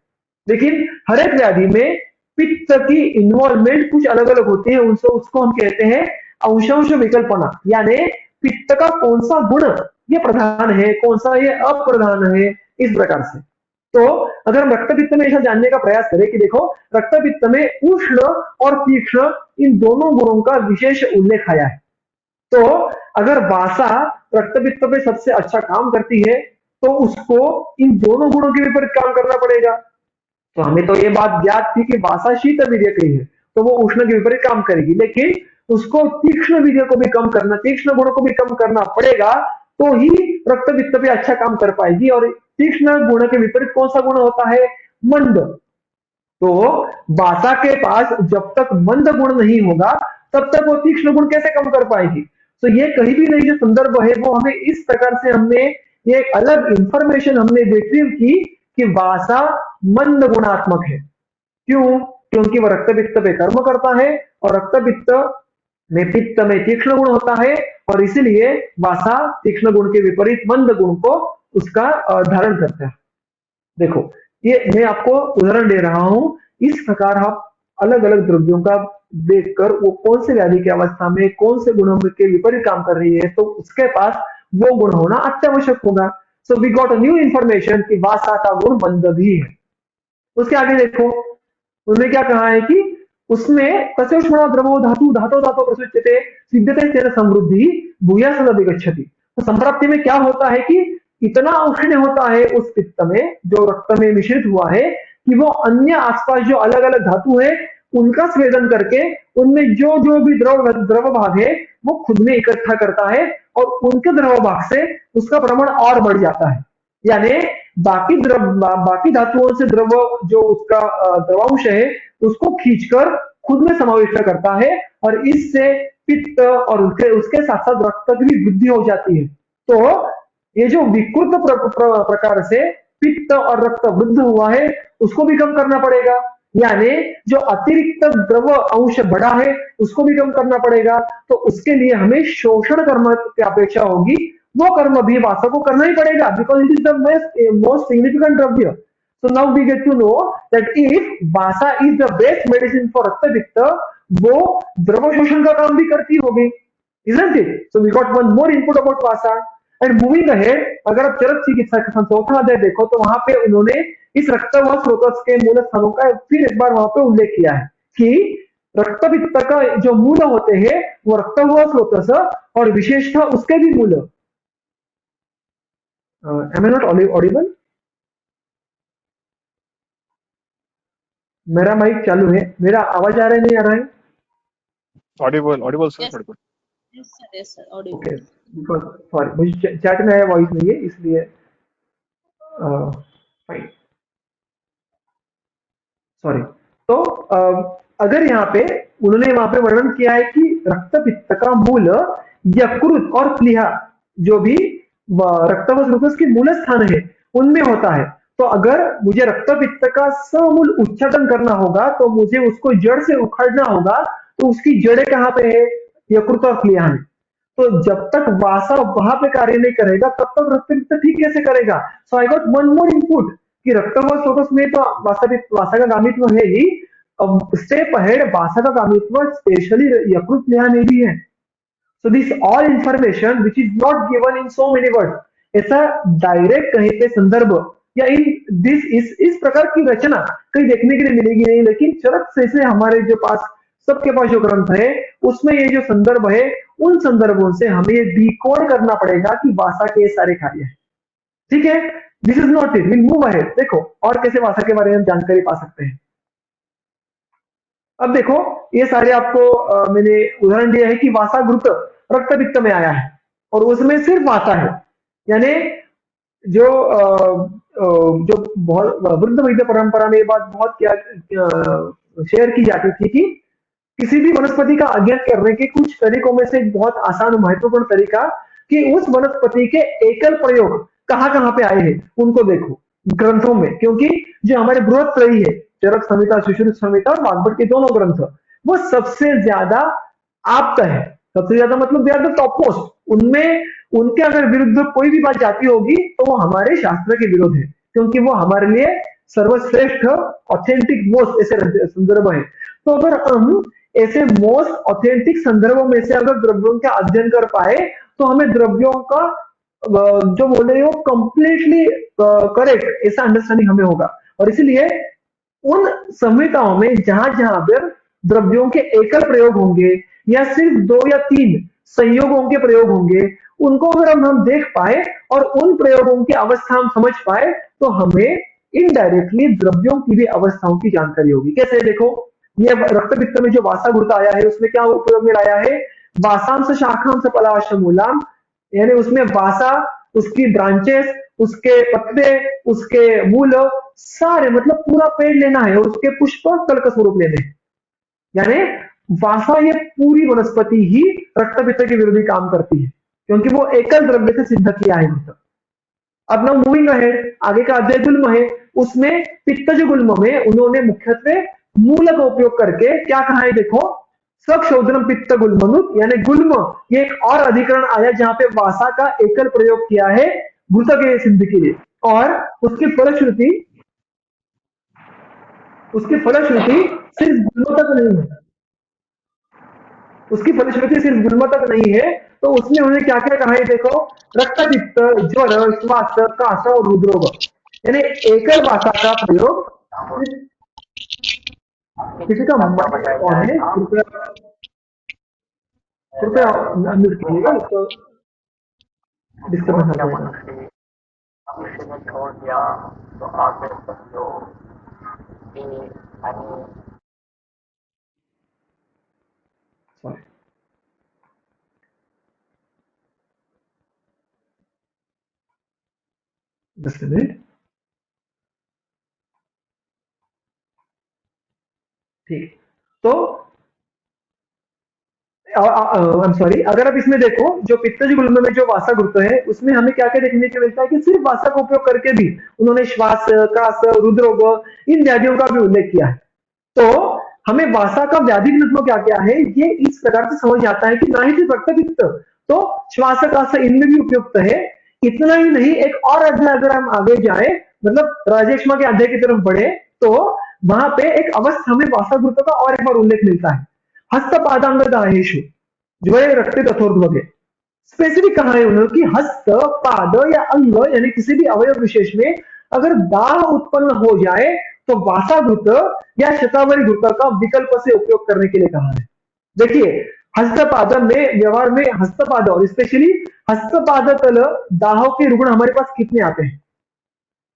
लेकिन हर एक व्याधि में पित्त की इन्वॉल्वमेंट कुछ अलग अलग होती है, उसको हम कहते हैं अंशांश विकल्पना, यानी पित्त का कौन सा गुण ये प्रधान है, कौन सा ये अप्रधान है, इस प्रकार से। तो अगर हम रक्तपित्त में ऐसा जानने का प्रयास करें कि देखो, रक्तपित्त में उष्ण और तीक्ष्ण इन दोनों गुणों का विशेष उल्लेख आया है। तो अगर वासा रक्तपित्त पे सबसे अच्छा काम करती है, तो उसको इन दोनों गुणों के विपरीत काम करना पड़ेगा। तो हमें तो ये बात ज्ञात थी कि वासा शीत वीर्य की है, तो वो उष्ण के विपरीत काम करेगी, लेकिन उसको तीक्ष्ण वीर्य को भी कम करना, तीक्ष्ण गुण को भी कम करना पड़ेगा, तो ही रक्तपित्त पे अच्छा काम कर पाएगी। और तीक्ष्ण गुण के विपरीत कौन सा गुण होता है? मंद। तो वासा के पास जब तक मंद गुण नहीं होगा, तब तक वो तीक्ष्ण गुण कैसे कम कर पाएगी? तो ये कहीं भी नहीं जो संदर्भ है वो हमें इस प्रकार से हमने ये एक अलग इंफॉर्मेशन हमने रिट्रीव की कि वासा मंद गुणात्मक है। क्यों? क्योंकि वह रक्तपित्त पे कर्म करता है, और रक्तपित्त में पित्त में तीक्ष्ण गुण होता है, और इसीलिए वासा तीक्ष्ण गुण के विपरीत मंद गुण को उसका धारण करता है। देखो, ये मैं आपको उदाहरण दे रहा हूं, इस प्रकार आप अलग अलग द्रव्यों का देखकर वो कौन से व्याधि की अवस्था में कौन से गुणों के विपरीत काम कर रही है, तो उसके पास वो गुण होना अत्यावश्यक होगा। So we got a new information कि वासा का गुण मंद भी है। उसके आगे देखो, उन्होंने क्या कहा है कि उसमें तस्योष्मणा द्रवो धातु धातो धातो प्रसुच्यते सिद्धते तेन समृद्धि भूया सदभिगच्छति। तो संप्राप्ति में क्या होता है कि इतना औष्ण्य होता है उस पित्त में जो रक्त में मिश्रित हुआ है कि वो अन्य आसपास जो अलग अलग धातु है उनका स्वेदन करके उनमें जो जो भी द्रव द्रव भाग है वो खुद में इकट्ठा करता है और उनके द्रव भाग से उसका प्रमाण और बढ़ जाता है। यानी बाकी धातुओं से द्रव जो उसका द्रवांश है उसको खींचकर खुद में समाविष्ट करता है और इससे पित्त और उसके साथ साथ रक्त की भी वृद्धि हो जाती है। तो ये जो विकृत प्रकार से पित्त और रक्त वृद्ध हुआ है उसको भी कम करना पड़ेगा। यानी जो अतिरिक्त द्रव अंश बढ़ा है उसको भी कम करना पड़ेगा। तो उसके लिए हमें शोषण कर्म की अपेक्षा होगी, वो कर्म भी वासव को करना ही पड़ेगा because it is the most significant द्रव्य। So now we get to know that if Vasa is the best medicine for रक्त पित्त, वो द्रव शोषण का काम भी करती होगी, isn't it? So we got one more input about Vasa. And moving ahead, अगर आप चरक चिकित्सा का चौथा अध्याय देखो तो वहां पे उन्होंने इस रक्त व स्रोतस के मूल स्थानों का फिर एक बार वहां पे उल्लेख किया है कि रक्त पित्त का जो मूल होते हैं वो रक्त व स्रोतस और विशेषतः उसके भी मूल। Am I not audible? मेरा माइक चालू है, मेरा आवाज आ रहा है नहीं आ रहा है? ऑडिबल सर, Yes, बिल्कुल। yes, sir, audible. Okay, because sorry मुझे चैट में आया वॉइस नहीं है इसलिए फाइन, सॉरी। तो अगर यहाँ पे उन्होंने वहां पे वर्णन किया है कि रक्त पित्त का मूल यकृत और प्लीहा जो भी रक्त व स्रोतस के मूल स्थान है उनमें होता है। तो अगर मुझे रक्त पित्त का समूल उच्चाटन करना होगा तो मुझे उसको जड़ से उखाड़ना होगा। तो उसकी जड़ें कहाँ पे है? यकृत और प्लीहा में। तो जब तक वासा वहां पे कार्य नहीं करेगा तब तक रक्त पित्त ठीक कैसे करेगा? So I got one more input कि रक्त व स्रोतस में तो वासा का गामित्व है ही, स्टेप अहेड वासा का गामित्व स्पेशली यकृत प्लीहा में भी है। So this all information which is not given in so many words, ऐसा डायरेक्ट कहीं पे संदर्भ या इन इस प्रकार की रचना कहीं देखने के लिए मिलेगी नहीं, लेकिन चरक से हमारे जो पास सबके पास जो ग्रंथ है उसमें ये जो संदर्भ है उन संदर्भों से हमें ये डिकोड करना पड़ेगा कि वासा के सारे कार्य है। ठीक है, this is not it, will move ahead. देखो और कैसे वासा के बारे में हम जानकारी पा सकते हैं। अब देखो ये सारे आपको मैंने उदाहरण दिया है कि वासा घृत रक्त पित्त में आया है और उसमें सिर्फ वासा है। यानी जो जो बहुत वृद्ध वैद्य परंपरा में ये बात बहुत क्या शेयर की जाती थी कि किसी भी वनस्पति का अध्ययन करने के कुछ तरीकों में से एक बहुत आसान महत्वपूर्ण तरीका कि उस वनस्पति के एकल प्रयोग कहाँ कहाँ पे आए हैं उनको देखो ग्रंथों में, क्योंकि जो हमारे बृहत त्रयी है चरक संहिता सुश्रुत संहिता और वाग्भट के दोनों ग्रंथ वो सबसे ज्यादा आप्त है। सबसे ज्यादा मतलब they are the top most, उनमें उनके अगर विरुद्ध कोई भी बात जाती होगी तो वो हमारे शास्त्र के विरुद्ध है, क्योंकि वो हमारे लिए सर्वश्रेष्ठ ऑथेंटिक मोस्ट ऐसे संदर्भ है। तो अगर हम ऐसे मोस्ट ऑथेंटिक संदर्भों में से अगर द्रव्यों का अध्ययन कर पाए तो हमें द्रव्यों का जो बोले वो कंप्लीटली करेक्ट ऐसा अंडरस्टैंडिंग हमें होगा। और इसलिए उन संहिताओं में जहां जहां पर द्रव्यों के एकल प्रयोग होंगे या सिर्फ 2 या 3 संयोगों के प्रयोग होंगे उनको अगर हम देख पाए और उन प्रयोगों की अवस्था हम समझ पाए तो हमें इनडायरेक्टली द्रव्यों की भी अवस्थाओं की जानकारी होगी। कैसे? देखो ये रक्त पित्त में जो वासा घृत आया है उसमें क्या उपयोग में लाया है? वासांश शाखांश पलाश मूलाम, यानी उसमें वासा, उसकी ब्रांचेस, उसके पत्ते, उसके मूल सारे मतलब पूरा पेड़ लेना है और उसके पुष्प तल का स्वरूप लेने हैं। यानी वासा ये पूरी वनस्पति ही रक्त पित्त के विरोधी काम करती है क्योंकि वो एकल द्रव्य से सिद्ध किया है। अब ना मूविंग अहेड, आगे का अध्याय गुल्म है, उसमें पित्तज गुल्म में उन्होंने मुख्यत्वे मूल का उपयोग करके क्या कहा है? देखो स्वक्षोदनम पित्त गुल्मनुत, यानी गुल्म ये एक और अधिकरण आया जहां पे वासा का एकल प्रयोग किया है घृत के सिद्ध के लिए और उसकी फलश्रुति सिर्फ गुल्म तक नहीं है। उसकी फलश्रुति सिर्फ गुल्म तक नहीं है, तो उसमें उन्होंने क्या क्या कहा है देखो। रक्त, पित्त, ज्वर, श्वास, काश और हृदरोग, यानी एकल भाषा का प्रयोग। किसी का माइक ऑन है, कृपया कृपया अनम्यूट कीजिएगा, तो डिस्टर्बेंस आ जाएगा। मनुष्य ने छोड़ दिया तो आप में समझो कि हमें सॉरी, जस्ट अ मिनट। ठीक, तो आई एम सॉरी, अगर आप इसमें देखो जो पित्तज गुल्म में जो वासा गुरुत्व है, उसमें हमें क्या क्या देखने को मिलता है कि सिर्फ वासा का उपयोग करके भी उन्होंने श्वास, कास, रुद्रोग, इन व्याधियों का भी उल्लेख किया है। तो हमें वासा का व्याधि घनत्व क्या क्या है ये इस प्रकार से समझ आता है कि ना ही सिर्फ रक्त, पित्त, तो श्वास, कास इनमें भी उपयुक्त है। इतना ही नहीं, एक और अध्याय अगर हम आगे जाए, मतलब राजेश्मा के अध्याय की तरफ बढ़े, तो वहां पे एक अवस्था हमें वासा गुरुत्व का और एक बार उल्लेख मिलता है। हस्तपादांग दाहेशु, जो है रक्त तथोर्ध्व। स्पेसिफिक कहा है उन्होंने कि हस्त, पाद या अंग यानी किसी भी अवयव विशेष में अगर दाह उत्पन्न हो जाए तो वासा घृत या शतावरी घृत का विकल्प से उपयोग करने के लिए कहा है। देखिए, हस्तपाद में व्यवहार में हस्तपाद और स्पेशली हस्तपाद तल दाहों के रुग्ण हमारे पास कितने आते हैं,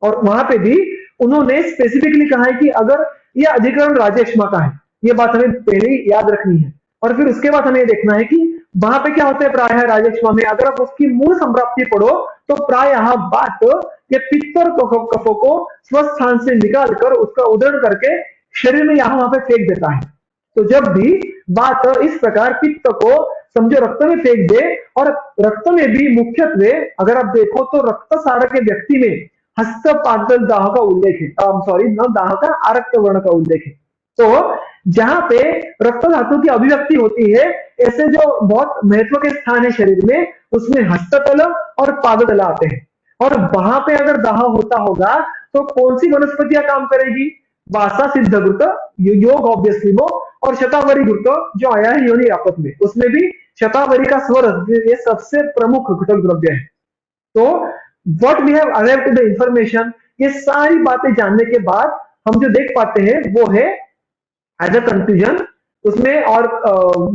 और वहां पे भी उन्होंने स्पेसिफिकली कहा है कि अगर यह अधिकरण राजेश्मा का है, ये बात हमें पहले ही याद रखनी है। और फिर उसके बाद हमें देखना है कि वहां पे क्या होता है प्रायः राजेश्मा में, अगर आप उसकी मूल संप्राप्ति पढ़ो तो प्रायः बात ये पित्त और कफों को स्वस्थान से निकाल कर उसका उदरण करके शरीर में यहाँ वहां पे फेंक देता है। तो जब भी बात इस प्रकार पित्त को समझो रक्त में फेंक दे, और रक्त में भी मुख्यत्वे अगर आप देखो तो रक्त सारा के व्यक्ति में हस्तपादल दाह का उल्लेख है, सॉरी न दाह का, आरक्त वर्ण का उल्लेख है। तो जहां पे रक्त धातु की अभिव्यक्ति होती है, ऐसे जो बहुत महत्व के स्थान है शरीर में, उसमें हस्ततल और पादतल आते हैं। और वहां पे अगर दाह होता होगा तो कौन सी वनस्पतियां काम करेगी? वासा सिद्ध घृत, योग ऑब्वियसली वो, और शतावरी घृत जो आया है योनि आपत में, उसमें भी शतावरी का स्वर ये सबसे प्रमुख घटक द्रव्य है। तो what we have arrived to the information, ये सारी बातें जानने के बाद हम जो देख पाते हैं वो है एज अ कंक्लूजन, उसमें और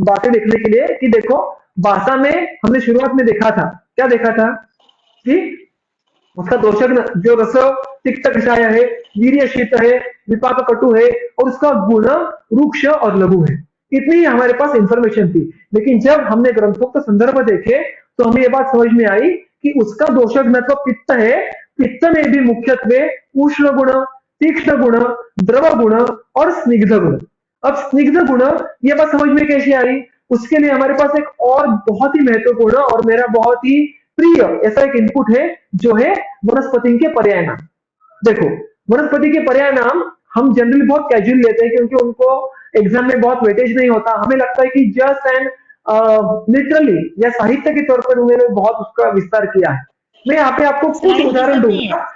बातें देखने के लिए कि देखो भाषा में हमने शुरुआत में देखा था, क्या देखा था कि उसका दोषक जो रस तिक्त कषाय है, वीर्य शीत है, विपाक कटु है, और उसका गुण रूक्ष और लघु है। इतनी ही हमारे पास इंफॉर्मेशन थी। लेकिन जब हमने ग्रंथोक्त संदर्भ देखे तो हमें ये बात समझ में आई कि उसका दोषक घनत्व पित्त है। पित्त में भी मुख्यत्वे उष्ण गुण, तीक्ष्ण गुण, द्रव गुण और स्निग्ध गुण। अब स्निग्ध गुण ये बात समझ में कैसे आई? उसके लिए हमारे पास एक और बहुत ही महत्वपूर्ण और मेरा बहुत ही प्रिय ऐसा एक इनपुट है, जो है वनस्पति के पर्याय नाम। देखो, वनस्पति के पर्याय नाम हम जनरली बहुत कैजुअल लेते हैं क्योंकि उनको एग्जाम में बहुत वेटेज नहीं होता। हमें लगता है कि जस्ट एंड लिटरली या साहित्य के तौर पर उन्होंने बहुत उसका विस्तार किया है। मैं यहाँ पे आपको कुछ उदाहरण दूंगा।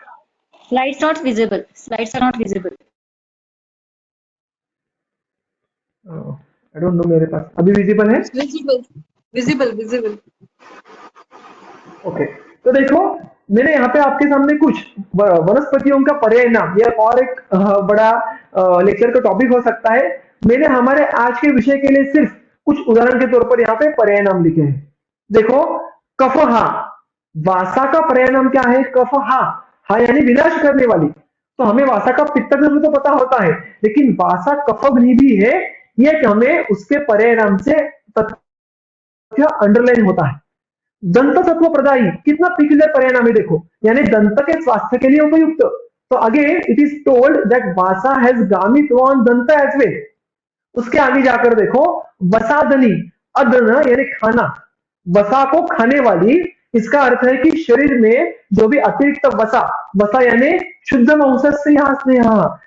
Slides not visible. Slides are not visible. I don't know, मेरे पास अभी विजिबल है? Visible, visible, visible. ओके, तो देखो मैंने यहाँ पे आपके सामने कुछ वनस्पतियों का पर्याय नाम, यह और एक बड़ा लेक्चर का टॉपिक हो सकता है। मैंने हमारे आज के विषय के लिए सिर्फ कुछ उदाहरण के तौर पर यहाँ पे पर्याय नाम लिखे हैं। देखो, कफहा, वासा का पर्याय नाम क्या है? कफहा, हा यानी विनाश करने वाली। तो हमें वासा का पित्तग्नि तो पता होता है, लेकिन वासा कफग्नि भी है, यह हमें उसके पर्याय नाम से तथ्य अंडरलाइन होता है। दंत सत्व प्रदायी, कितना पिक्युलर परिणाम है देखो, यानी दंत के स्वास्थ्य के लिए उपयुक्त। तो again it is told that Vasa has Gamit on दंत एज वेल। उसके आगे जाकर देखो, वसादनी, अदन यानी खाना, वसा को खाने वाली, इसका अर्थ है कि शरीर में जो भी अतिरिक्त वसा, वसा यानी शुद्ध मांस से यहाँ स्नेह,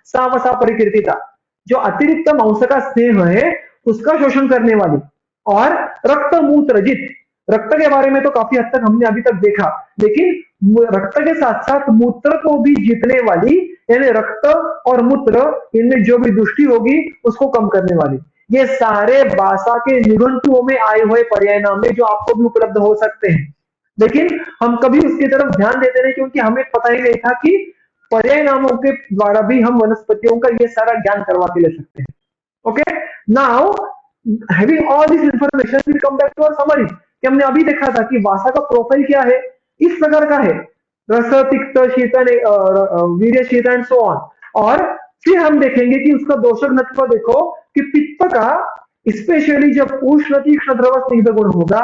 सा वसा परिकीर्तिता, जो अतिरिक्त मांस का स्नेह है उसका शोषण करने वाली। और रक्त मूत्रजित, रक्त के बारे में तो काफी हद तक हमने अभी तक देखा, लेकिन रक्त के साथ साथ मूत्र को भी जीतने वाली, यानी रक्त और मूत्र इनमें जो भी दुष्टि होगी उसको कम करने वाली। ये सारे भाषा के निघंटुओं में आए हुए पर्याय नाम है जो आपको भी उपलब्ध हो सकते हैं, लेकिन हम कभी उसकी तरफ ध्यान देते नहीं क्योंकि हमें पता ही नहीं था कि पर्याय नामों के द्वारा भी हम वनस्पतियों का ये सारा ज्ञान करवा के ले सकते हैं। Okay, now having all this information will come back to our summary कि हमने अभी देखा था कि वासा का प्रोफाइल क्या है, इस प्रकार का है, रस तिक्त शीतन वीर्य शीत एंड सो ऑन। और फिर हम देखेंगे कि उसका दोषक नत्व देखो कि पित्त का स्पेशली जब उष्ण तीक्ष्ण द्रव स्निग्ध गुण होगा,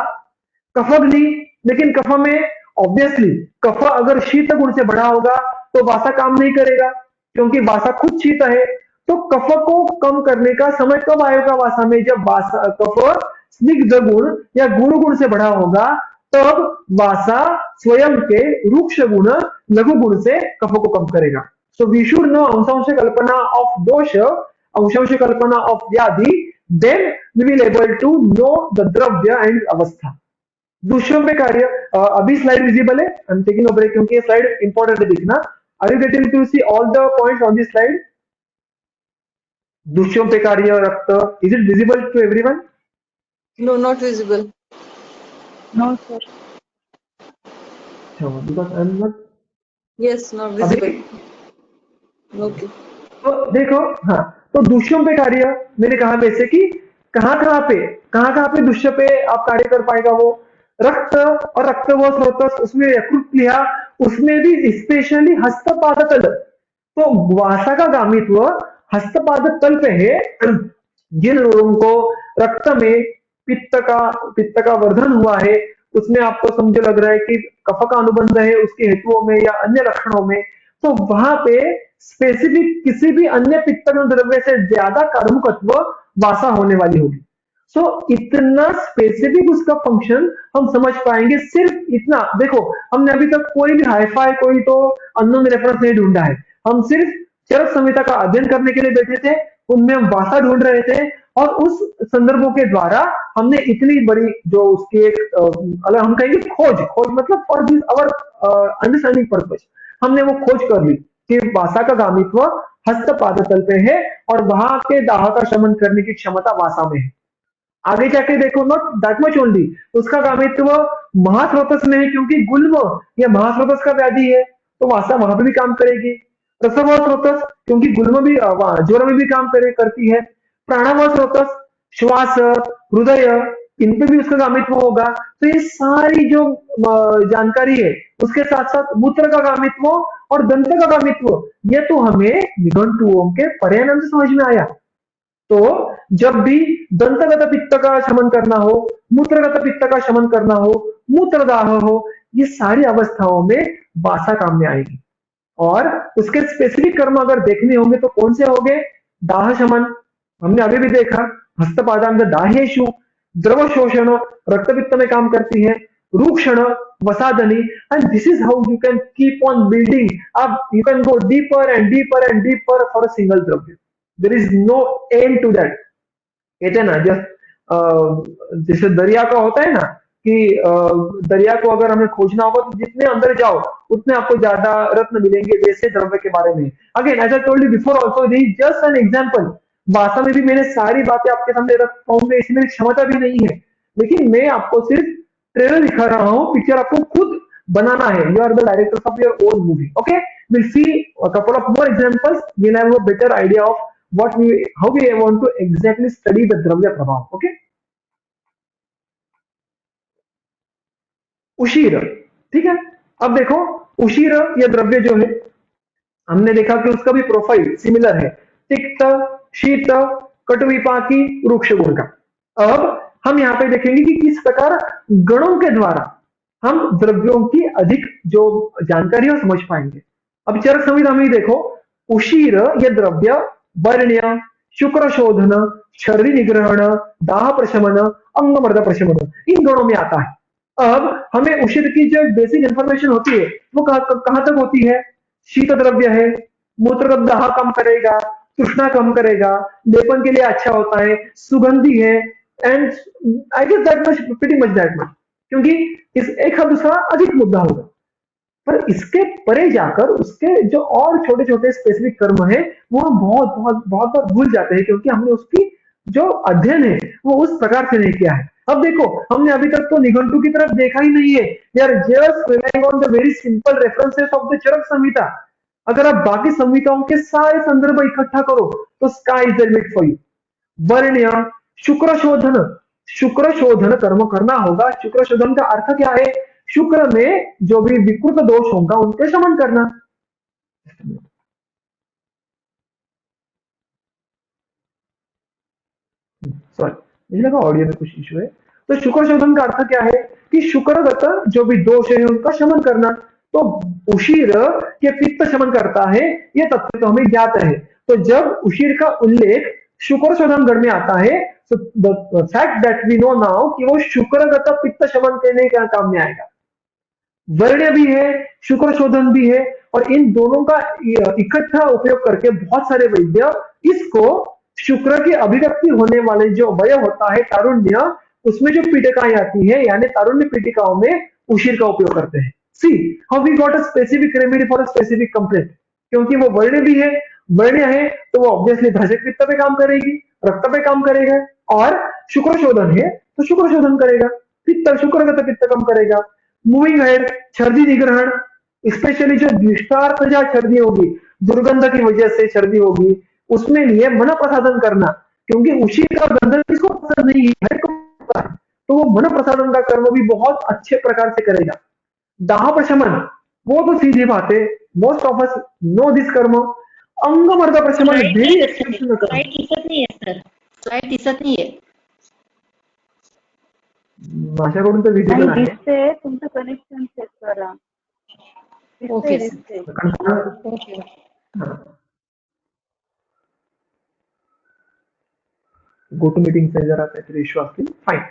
कफग्नि, लेकिन कफ में ऑब्वियसली कफ अगर शीत गुण से बढ़ा होगा तो वासा काम नहीं करेगा क्योंकि वासा खुद शीत है। तो कफ को कम करने का समय कब आएगा वासा में, जब वासा कफ स्निग्ध गुण या गुरु गुण से बढ़ा होगा, तब वासा स्वयं के रूक्ष गुण लघु गुण से कफ को कम करेगा। So we should know anshansha kalpana of dosha, anshansha kalpana of vyadhi, then we will able to know the dravya and avastha. दूसरों पे कार्य, अभी स्लाइड विजिबल है, I am taking a break क्योंकि ये स्लाइड इंपॉर्टेंट है दिखना। Are you getting to see all the points on this slide? दूसरों पे कार्य रक्त, is it visible to everyone? No, not visible. No, sir. Because I am not Yes, not अभी। visible. Okay. तो देखो, हाँ, तो दूसरों पे कार्य मैंने कहा वैसे कि कहाँ पे दुष्य पे आप कार्य कर पाएगा वो रक्त और रक्त व स्रोत, उसमें यकृत लिया, उसमें भी स्पेशली हस्तपाद तल। तो वासा का गामित्व हस्तपाद तल पे है। जिन लोगों को रक्त में पित्त का वर्धन हुआ है, उसमें आपको समझ लग रहा है कि कफ का अनुबंध है उसके हेतुओं में या अन्य लक्षणों में, तो वहां पे स्पेसिफिक किसी भी अन्य पित्त द्रव्य से ज्यादा कार्मुकत्व वासा होने वाली होगी। सो इतना स्पेसिफिक उसका फंक्शन हम समझ पाएंगे सिर्फ इतना। देखो, हमने अभी तक कोई भी हाईफाई कोई तो अननोन रेफरेंस नहीं ढूंढा है, हम सिर्फ चरक संहिता का अध्ययन करने के लिए बैठे थे, उनमें हम भाषा ढूंढ रहे थे और उस संदर्भों के द्वारा हमने इतनी बड़ी जो उसकी एक अलग हम कहेंगे खोज मतलब for this our understanding purpose, हमने वो खोज कर ली कि वासा का गामित्व हस्तपाद तल पे है और वहां के दाह का शमन करने की क्षमता वासा में है। आगे जाके देखो, नॉट दैट मच ओनली, उसका गामित्व महास्रोतस में है क्योंकि गुल्म या महास्रोतस का व्याधि है तो वासा वहां पे भी काम करेगी। रसव स्रोतस क्योंकि गुल्म भी ज्वर में भी काम करती है। प्राणव स्रोतस श्वास हृदय इन पे भी उसका गामित्व होगा। तो ये सारी जो जानकारी है, उसके साथ साथ मूत्र का गामित्व और दंत का गामित्व, ये तो हमें निघंटुओं के पर्याय नाम से समझ में आया। तो जब भी दंतगत पित्त का शमन करना हो, मूत्रगत पित्त का शमन करना हो, मूत्रदाह हो, ये सारी अवस्थाओं में वासा काम में आएगी। और उसके स्पेसिफिक कर्म अगर देखने होंगे तो कौन से होंगे? दाह शमन, हमने अभी भी देखा, हस्तपादांग दाह्येषु, द्रव शोषण रक्तपित्त में काम करती है, रूक्षण वसादनी, and this is how you can keep on building up, you can go deeper and deeper and deeper for a single dravya. There is no end to that. कहते हैं ना, जैसे दरिया का होता है ना कि दरिया को अगर हमें खोजना होगा तो जितने अंदर जाओ उतने आपको ज्यादा रत्न मिलेंगे, वैसे द्रव्य के बारे में। Again as I told you before also, this is just an example. वासा में भी मैंने सारी बातें आपके सामने रख पाऊंगा, इसमें मेरी क्षमता भी नहीं है, लेकिन मैं आपको सिर्फ ट्रेलर दिखा रहा हूँ, पिक्चर आपको खुद बनाना है। You are the director of your own movie. Okay, will see a couple of more examples, we'll have a better idea of how we want to exactly study the द्रव्य प्रभाव। Okay, उशीर, ठीक है। अब देखो, उशीर ये द्रव्य जो है, हमने देखा कि उसका भी प्रोफाइल सिमिलर है, तिक्त शीत कटुविपाकी रूक्ष गुण का। अब हम यहाँ पे देखेंगे कि किस प्रकार गणों के द्वारा हम द्रव्यों की अधिक जो जानकारी है समझ पाएंगे। अब चरक संहिता में देखो, उशीर यह द्रव्य वर्ण्य, शुक्र शोधन, शरीर निग्रहण, दाह प्रशमन, अंगमर्द प्रशमन, इन गणों में आता है। अब हमें उशीर की जो बेसिक इंफॉर्मेशन होती है वो कहां तक होती है? शीत द्रव्य है, मूत्र दाह कम करेगा, तृष्णा कम करेगा, लेपन के लिए अच्छा होता है, सुगंधी है, and I guess that much, pretty much that much, क्योंकि इस एक दूसरा अधिक मुद्दा होगा। पर इसके परे जाकर उसके जो और छोटे छोटे स्पेसिफिक कर्म है वो हम बहुत बहुत बहुत बार भूल जाते हैं क्योंकि हमने उसकी जो अध्ययन है वो उस प्रकार से नहीं किया है। अब देखो, हमने अभी तक तो निघंटु की तरफ देखा ही नहीं है, we are just relying on the very simple references of the Charak Samhita. अगर आप बाकी संहिताओं के सारे संदर्भ इकट्ठा करो तो sky is the limit for you. वर्ण्य, शुक्र शोधन, शुक्र शोधन कर्म करना होगा। शुक्र शोधन का अर्थ क्या है? शुक्र में जो भी विकृत दोष होगा उनके शमन करना। सॉरी, मुझे लगा ऑडियो में कुछ इशू है। तो शुक्र शोधन का अर्थ क्या है कि शुक्रगत जो भी दोष है उनका शमन करना। तो उशीर के पित्त शमन करता है, ये तथ्य तो हमें ज्ञात है। तो जब उशीर का उल्लेख शुक्र शोधन गण में आता है, so the fact that we know now कि वो शुक्रगत पित्त शमन करने का काम में आएगा। वर्ण्य भी है, शुक्र शोधन भी है, और इन दोनों का इकट्ठा उपयोग करके बहुत सारे वैद्य इसको शुक्र की अभिव्यक्ति होने वाले जो वय होता है तारुण्य, उसमें जो पीठिकाएं आती है यानी तारुण्य पीठिकाओं में उशीर का उपयोग करते हैं। See how we got a specific remedy for a specific complaint, क्योंकि वो वर्ण्य भी है, वर्ण्य है तो वो ऑब्वियसली भ्रजक पित्त पे काम करेगी, रक्त पे काम करेगा, और शुक्र शोधन है तो शुक्र शोधन करेगा, पित्त शुक्रगत पित्त कम करेगा। मूविंग हेड, छर्दी निग्रहण, स्पेशली जो द्विष्टार्थ या छर्दी होगी, दुर्गंध की वजह से छर्दी होगी, उसमें लिए मन प्रसादन करना, क्योंकि उशीर का गंध किसको पसंद नहीं है, हर को पसंद है, तो वो मन प्रसादन का कर्म भी बहुत अच्छे प्रकार से करेगा। दाह प्रशमन, वो तो सीधी बात है, most of us know this कर्म। अंगमर्द प्रशमन वेरी एक्सेप्शनल कर्म। स्लाइड दिसत नाही सर, स्लाइड दिसत नाहीये। माझ्याकडून तर व्हिडिओ नाही नाही दिसते, तुमचं कनेक्शन चेक करा. ओके दिसते. ओके. गो टू मीटिंग से जरा काहीतरी इश्यू असतील, fine.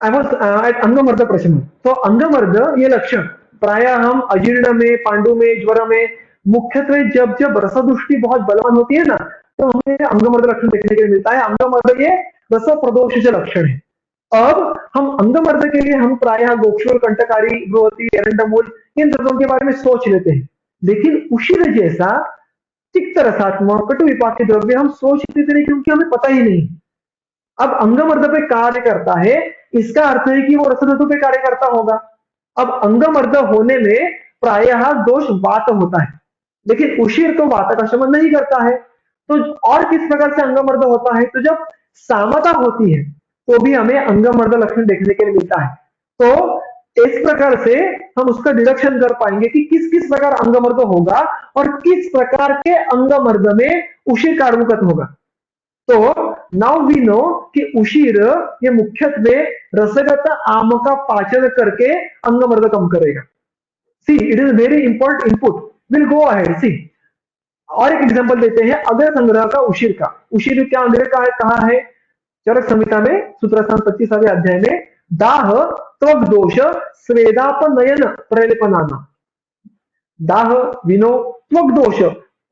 I was at angamarda prashamana. तो अंगमर्द ये लक्षण प्राय हम अजीर्ण में, पांडु में, ज्वर में, मुख्यत्वे जब जब रसदृष्टि बहुत बलवान होती है ना, तो हमें अंगमर्द लक्षण देखने के लिए मिलता है। अंगमर्द ये रस प्रदोष के लक्षण है। अब हम अंगमर्द के लिए हम प्रायः गोक्षुर, कंटकारी, ब्रुवती, एरंडमूल इन द्रव्यों के बारे में सोच लेते हैं, लेकिन उशीर जैसा तिक्त रसात्मक कटु विपाक के द्रव्य हम सोच लेते नहीं, क्योंकि हमें पता ही नहीं। अब अंगमर्द पे कार्य करता है, इसका अर्थ है कि वो रसधातु पे कार्य करता होगा। अब अंगमर्द होने में प्रायः दोष वात होता है, लेकिन उशीर तो वात का शमन नहीं करता है। तो और किस प्रकार से अंगमर्द होता है? तो जब सामता होती है तो भी हमें अंगमर्द लक्षण देखने के लिए मिलता है। तो इस प्रकार से हम उसका डिडक्शन कर पाएंगे कि किस किस प्रकार अंगमर्द होगा और किस प्रकार के अंगमर्द में उशीर कार्मुकत होगा। तो नाउ वी नो कि उशीर ये मुख्यत्वे रसगत आम का पाचन करके अंगमर्द कम करेगा। See it is very important input, will go ahead. See और एक एग्जांपल देते हैं अग्र संग्रह का उशीर का। उशीर क्या अग्र का है, कहा है चरक संहिता में सूत्रस्थान 25वें अध्याय में, दाह त्वग दोष स्वेदापनयन प्रलेपनाना। दाह विनो त्वग दोष,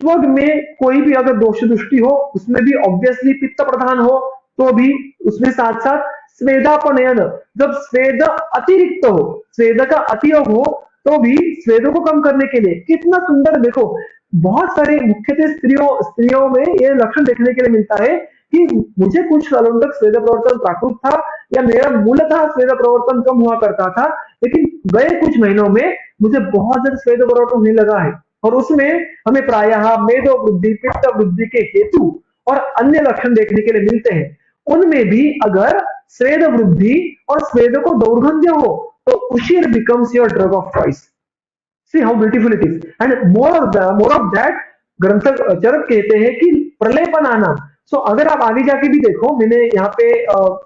त्वग में कोई भी अगर दोष दृष्टि हो, उसमें भी ऑब्वियसली पित्त प्रधान हो तो भी उसमें साथ साथ स्वेदापनयन, जब स्वेद अतिरिक्त हो, स्वेद का अतियोग हो तो भी स्वेदों को कम करने के लिए कितना सुंदर, देखो बहुत सारे मुख्यतः स्त्रियों में ये लक्षण देखने के लिए मिलता है कि मुझे कुछ सालों तक स्वेद प्रवर्तन प्राकृत था या मेरा मूलतः स्वेद प्रवर्तन कम हुआ करता था, लेकिन गए कुछ महीनों में मुझे बहुत ज्यादा स्वेद प्रवर्तन होने लगा है, और उसमें हमें प्रायः मेदो वृद्धि, पित्त वृद्धि के हेतु और अन्य लक्षण देखने के लिए मिलते हैं। उनमें भी अगर स्वेद वृद्धि और स्वेद को दौर्गंध्य हो तो उशीर becomes your drug of choice. See how beautiful it is. And more of that ग्रंथ चरक कहते हैं कि प्रलेपनाना। सो अगर आप आगे जाके भी देखो, मैंने यहाँ पे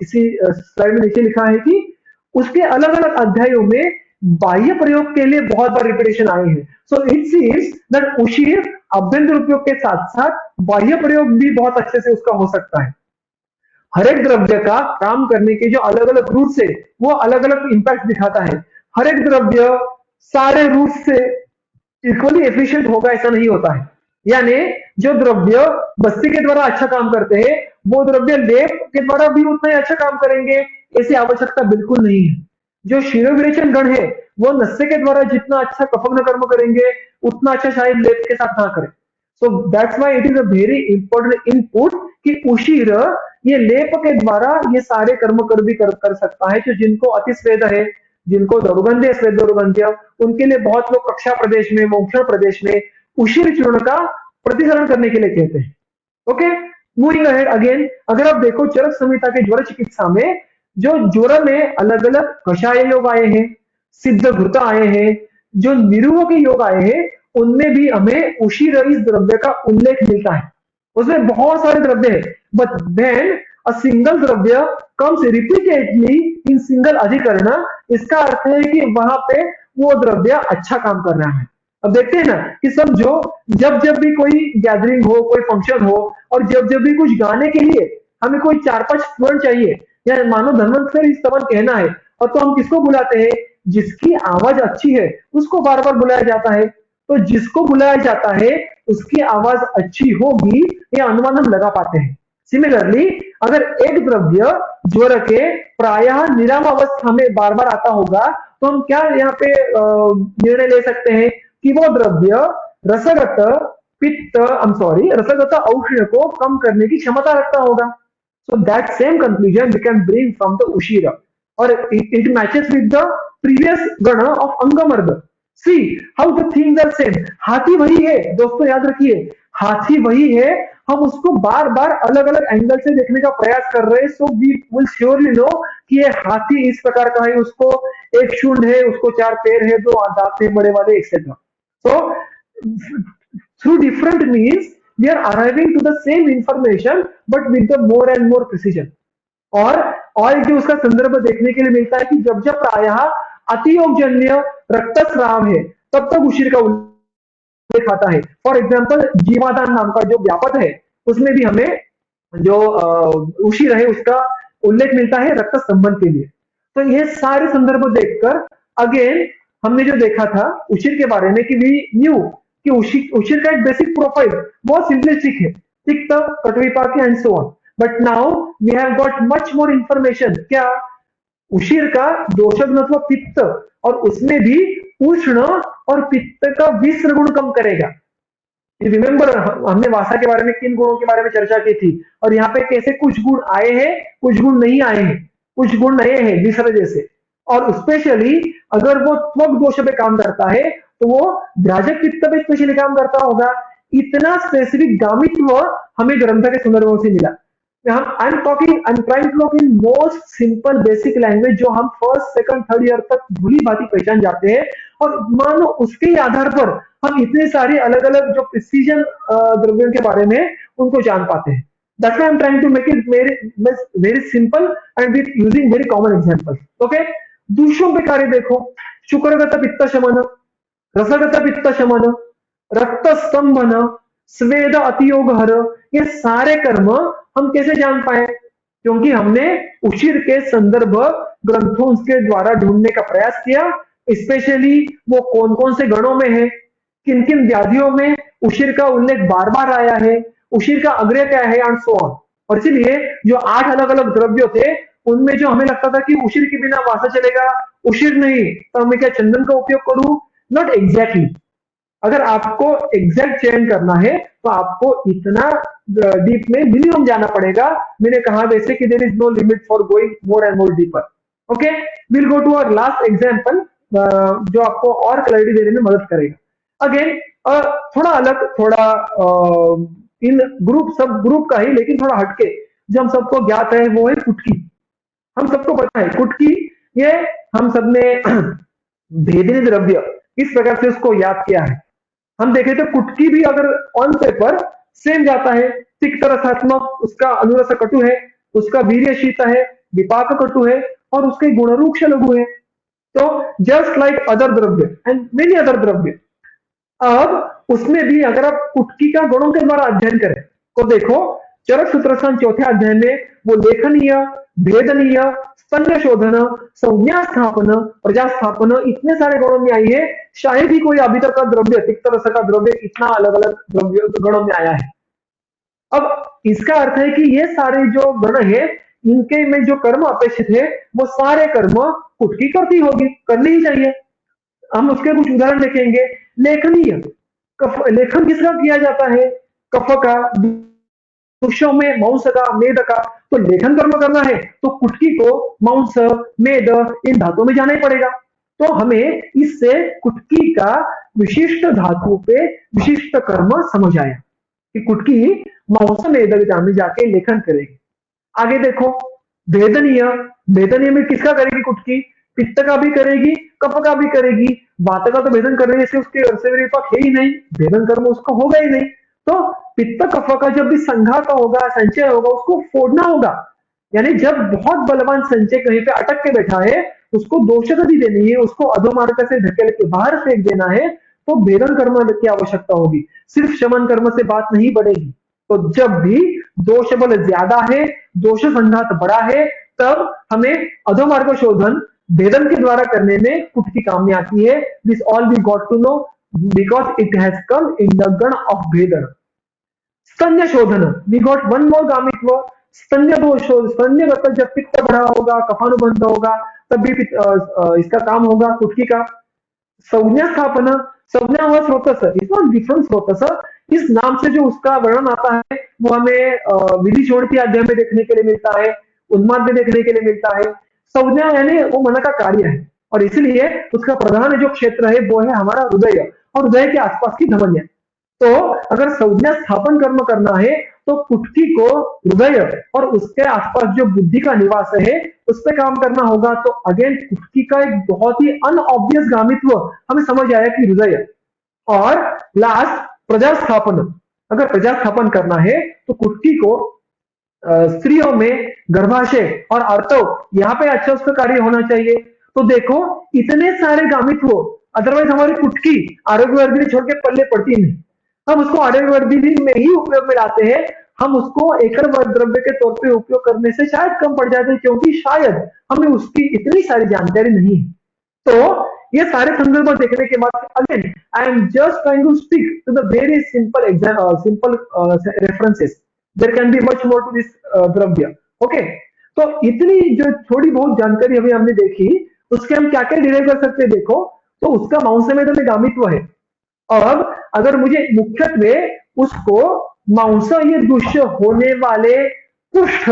इसी स्लाइड में नीचे लिखा है कि उसके अलग अलग अध्यायों में बाह्य प्रयोग के लिए बहुत बार रिपीटेशन आए हैं। सो इट सीम्स दैट उशीर अभ्यंतर उपयोग के साथ साथ बाह्य प्रयोग भी बहुत अच्छे से उसका हो सकता है। हर एक द्रव्य का काम करने के जो अलग अलग रूट है वो अलग अलग इंपैक्ट दिखाता है। हर एक द्रव्य सारे रूट से इक्वली एफिशिएंट होगा ऐसा नहीं होता है, यानी जो द्रव्य बस्ती के द्वारा अच्छा काम करते हैं वो द्रव्य लेप के द्वारा भी उतना ही अच्छा काम करेंगे, ऐसी आवश्यकता बिल्कुल नहीं है। जो शिरोविरेचन गण है वो नस्य के द्वारा जितना अच्छा कफग्न कर्म करेंगे उतना अच्छा शायद लेप के साथ ना करें। So that's why it is a very important input कि उशीर ये लेप के द्वारा ये सारे कर्म कर सकता है, जो जिनको अतिस्वेद है, जिनको दुर्गंध्य स्वेद दुर्गंध्य, उनके लिए बहुत लोग कक्षा प्रदेश में, मोक्षण प्रदेश में उशीर चूर्ण का प्रतिसरण करने के लिए कहते हैं। ओके, मूविंग अहेड अगेन, अगर आप देखो चरक संहिता के ज्वर चिकित्सा में जो ज्वर में अलग अलग कषाय योग आए हैं, सिद्ध घृत आए हैं, जो निरुह के योग आए हैं, उनमें भी हमें उशीर इस द्रव्य का उल्लेख मिलता है। उसमें बहुत सारे द्रव्य है, बट देन अ सिंगल द्रव्य कम्स रिपीटेडली इन सिंगल अधिकरण, इसका अर्थ है कि वहां पे वो द्रव्य अच्छा काम कर रहा है। अब देखते हैं ना कि समझो जब जब भी कोई गैदरिंग हो, कोई फंक्शन हो, और जब जब भी कुछ गाने के लिए हमें कोई 4-5 वर्ड चाहिए, या मानो धनवंतरी स्तवन कहना है, और तो हम किसको बुलाते हैं? जिसकी आवाज अच्छी है उसको बार बार बुलाया जाता है। तो जिसको बुलाया जाता है उसकी आवाज अच्छी होगी, ये अनुमान हम लगा पाते हैं। सिमिलरली अगर एक द्रव्य ज्वर के प्रायः निराम अवस्था में बार बार आता होगा, तो हम क्या यहाँ पे निर्णय ले सकते हैं कि वो द्रव्य रसगत रसगत औष्ण्य को कम करने की क्षमता रखता होगा। So that same conclusion we can bring from the Ushira, or it matches with the previous Gana of Angamarda. See how the things are same. हाथी वही है दोस्तों, याद रखिए, हाथी वही है, हम उसको बार बार अलग अलग एंगल से देखने का प्रयास कर रहे हैं। So we will surely know कि ये हाथी इस प्रकार का है, उसको एक शून्य है, उसको 4 पैर है, 2 दांत है बड़े वाले, etcetera. So through different means we are arriving to the same information but with the more and more precision। और जो उसका संदर्भ देखने के लिए मिलता है कि जब जब प्रायः अतियोगजन्य रक्तस्राव है तब तक उशीर का उल्लेख आता है। फॉर एग्जाम्पल जीवादान नाम का जो व्यापक है, उसमें भी हमें जो उशीर है उसका उल्लेख मिलता है रक्त संबंध के लिए। तो ये सारे संदर्भ देखकर अगेन हमने जो देखा था उशीर के बारे में कि वी न्यू कि उशीर का एक बेसिक प्रोफाइल बहुत सिंपलिस्टिक है, तिक्त, कटविपाक and so on. But now we have got much more information. क्या? उशीर का दोषघ्नत्व पित्त, और उसमें भी उष्ण और पित्त का विस्र गुण कम करेगा। रिमेंबर हमने वासा के बारे में 3 गुणों के बारे में चर्चा की थी, और यहाँ पे कैसे कुछ गुण आए हैं, कुछ गुण नहीं आए हैं, कुछ गुण नए हैं विसर्ग जैसे। और स्पेशली अगर वो त्वक दोष पे काम करता है तो वो द्राजक पित्त पे स्पेशली काम करता होगा। इतना स्पेसिफिक गामित्व हमें ग्रंथ के संदर्भों से मिला। I am trying to talk in most simple basic language, जो हम फर्स्ट सेकंड थर्ड ईयर तक भली भांति पहचान जाते हैं, और मानो उसके आधार पर हम इतने सारे अलग अलग जो प्रिसीजन द्रव्यों के बारे में उनको जान पाते हैं। That's why I'm trying to make it very simple and with using very common examples. Okay? दूषों पे कार्य देखो, शुक्रगत पित्त शमन, रसगत पित्त शमन, रक्त स्तंभन, स्वेद अतियोग हर, ये सारे कर्म हम कैसे जान पाए? क्योंकि हमने उशीर के संदर्भ ग्रंथों के द्वारा ढूंढने का प्रयास किया। स्पेशली वो कौन कौन से गणों में है, किन किन व्याधियों में उशीर का उल्लेख बार बार आया है, उशीर का अग्रय क्या है, एंड सो ऑन। और इसीलिए जो 8 अलग अलग द्रव्य थे उनमें जो हमें लगता था कि उशीर के बिना वासा चलेगा, उशीर नहीं तो मैं क्या चंदन का उपयोग करूं? Not exactly. अगर आपको एग्जैक्ट चयन करना है तो आपको इतना डीप में मिनिमम जाना पड़ेगा। मैंने कहा वैसे कि there is no limit for going more and more deeper. Okay, will go to our last example जो आपको और क्लैरिटी देने में मदद करेगा। अगेन थोड़ा अलग, थोड़ा इन ग्रुप सब ग्रुप का ही, लेकिन थोड़ा हटके, जो हम सबको ज्ञात है वो है कुटकी। हम सबको पता है कुटकी, ये हम सबने भेदनी द्रव्य इस प्रकार से उसको याद किया है। हम देखें तो कुटकी भी अगर ऑन पेपर सेम जाता है, तिक्त रसात्मक, उसका अनुरस कटु है, उसका वीर्य शीत है, विपाक कटु है, और उसके गुणरूक्ष लघु है। तो जस्ट लाइक अदर द्रव्य एंड मेनी अदर द्रव्य। अब उसमें भी अगर आप कुटकी का गुणों के द्वारा अध्ययन करें तो देखो चरक सूत्रस्थान 4थे अध्याय में वो लेखनीय, भेदनीय, स्तन्य शोधन, संज्ञा स्थापन, प्रजा स्थापन, इतने सारे गुणों में आई है। शायद ही कोई अभी तक का द्रव्य, तिक्त रस का द्रव्य इतना अलग अलग द्रव्य गुणों में आया है। अब इसका अर्थ है कि ये सारे जो गण है इनके में जो कर्म अपेक्षित है वो सारे कर्म कुटकी करती होगी, करनी ही चाहिए। हम उसके कुछ उदाहरण देखेंगे। लेखनीय, कफ लेखन किसका किया जाता है? कफ का, पुरुषों में मांस का, मेद का। तो लेखन कर्म करना है तो कुटकी को मांस, मेद इन धातुओं में जाना ही पड़ेगा। तो हमें इससे कुटकी का विशिष्ट धातु पे विशिष्ट कर्म समझ आया कि कुटकी मांस मेद में जाके लेखन करेगी। आगे देखो, भेदनीय। भेदनीय में किसका करेगी कुटकी? पित्त का भी करेगी, कफ का भी करेगी। वात का तो भेदन करने से उसके अर्से विपाक है ही नहीं, भेदन कर्म उसका होगा ही नहीं। तो पित्त कफ का जब भी संघात होगा, संचय होगा, उसको फोड़ना होगा। यानी जब बहुत बलवान संचय कहीं पे अटक के बैठा है, उसको दोषगति देनी है, उसको अधोमार्ग से धकेल के बाहर फेंक देना है, तो भेदन कर्म की आवश्यकता होगी। सिर्फ शमन कर्म से बात नहीं बढ़ेगी। तो जब भी दोष बल ज्यादा है, दोष संघात बड़ा है, तब हमें अधोमार्ग शोधन भेदन के द्वारा करने में कुटकी काम में आती है। This all we got to know because it has come in the gana of bhedan. स्तन्य शोधन, we got one more gamitva, स्तन्य दोष। स्तन्यगत जब पित्त बढ़ा होगा, कफानुबंध होगा, तब भी इसका काम होगा कुटकी का। संज्ञा स्थापना, संज्ञा हुआ स्रोतस, इट्स नॉट डिफरेंट स्रोतस। इस नाम से जो उसका वर्णन आता है वो हमें विधि छोड़ती अध्याय में देखने के लिए मिलता है, उन्माद में देखने के लिए मिलता है। संज्ञा यानी वो मन का कार्य है, और इसलिए उसका प्रधान जो क्षेत्र है वो है हमारा हृदय, और हृदय के आसपास की धमनियां। तो अगर संज्ञा स्थापन कर्म करना है तो कुटकी को हृदय और उसके आसपास जो बुद्धि का निवास है उस पर काम करना होगा। तो अगेन कुटकी का एक बहुत ही अनऑब्वियस गामित्व हमें समझ आया कि हृदय। और लास्ट प्रजा स्थापन, अगर प्रजा स्थापन करना है तो कुटकी को स्त्रियों में गर्भाशय और आर्तव, यहाँ पे अच्छा उसका कार्य होना चाहिए। तो देखो इतने सारे गामित्व, अदरवाइज हमारी कुटकी आरोग्यवर्धिनी छोड़ के पल्ले पड़ती नहीं। हम उसको आरोग्यवर्धिनी में ही उपयोग में लाते हैं, हम उसको एकल द्रव्य के तौर पे उपयोग करने से शायद कम पड़ जाते हैं, क्योंकि शायद हमें उसकी इतनी सारी जानकारी नहीं है। तो ये सारे संदर्भ देखने के बाद again I am just trying to stick to the very simple simple references, there can be much more to this dravya. Okay, तो इतनी जो थोड़ी बहुत जानकारी अभी हमने देखी, उसके हम क्या क्या डिराइव कर सकते हैं देखो। तो उसका मांस में तो गामित्व है। अब अगर मुझे मुख्यत्वे उसको मांस ये दुष्य होने वाले कुष्ठ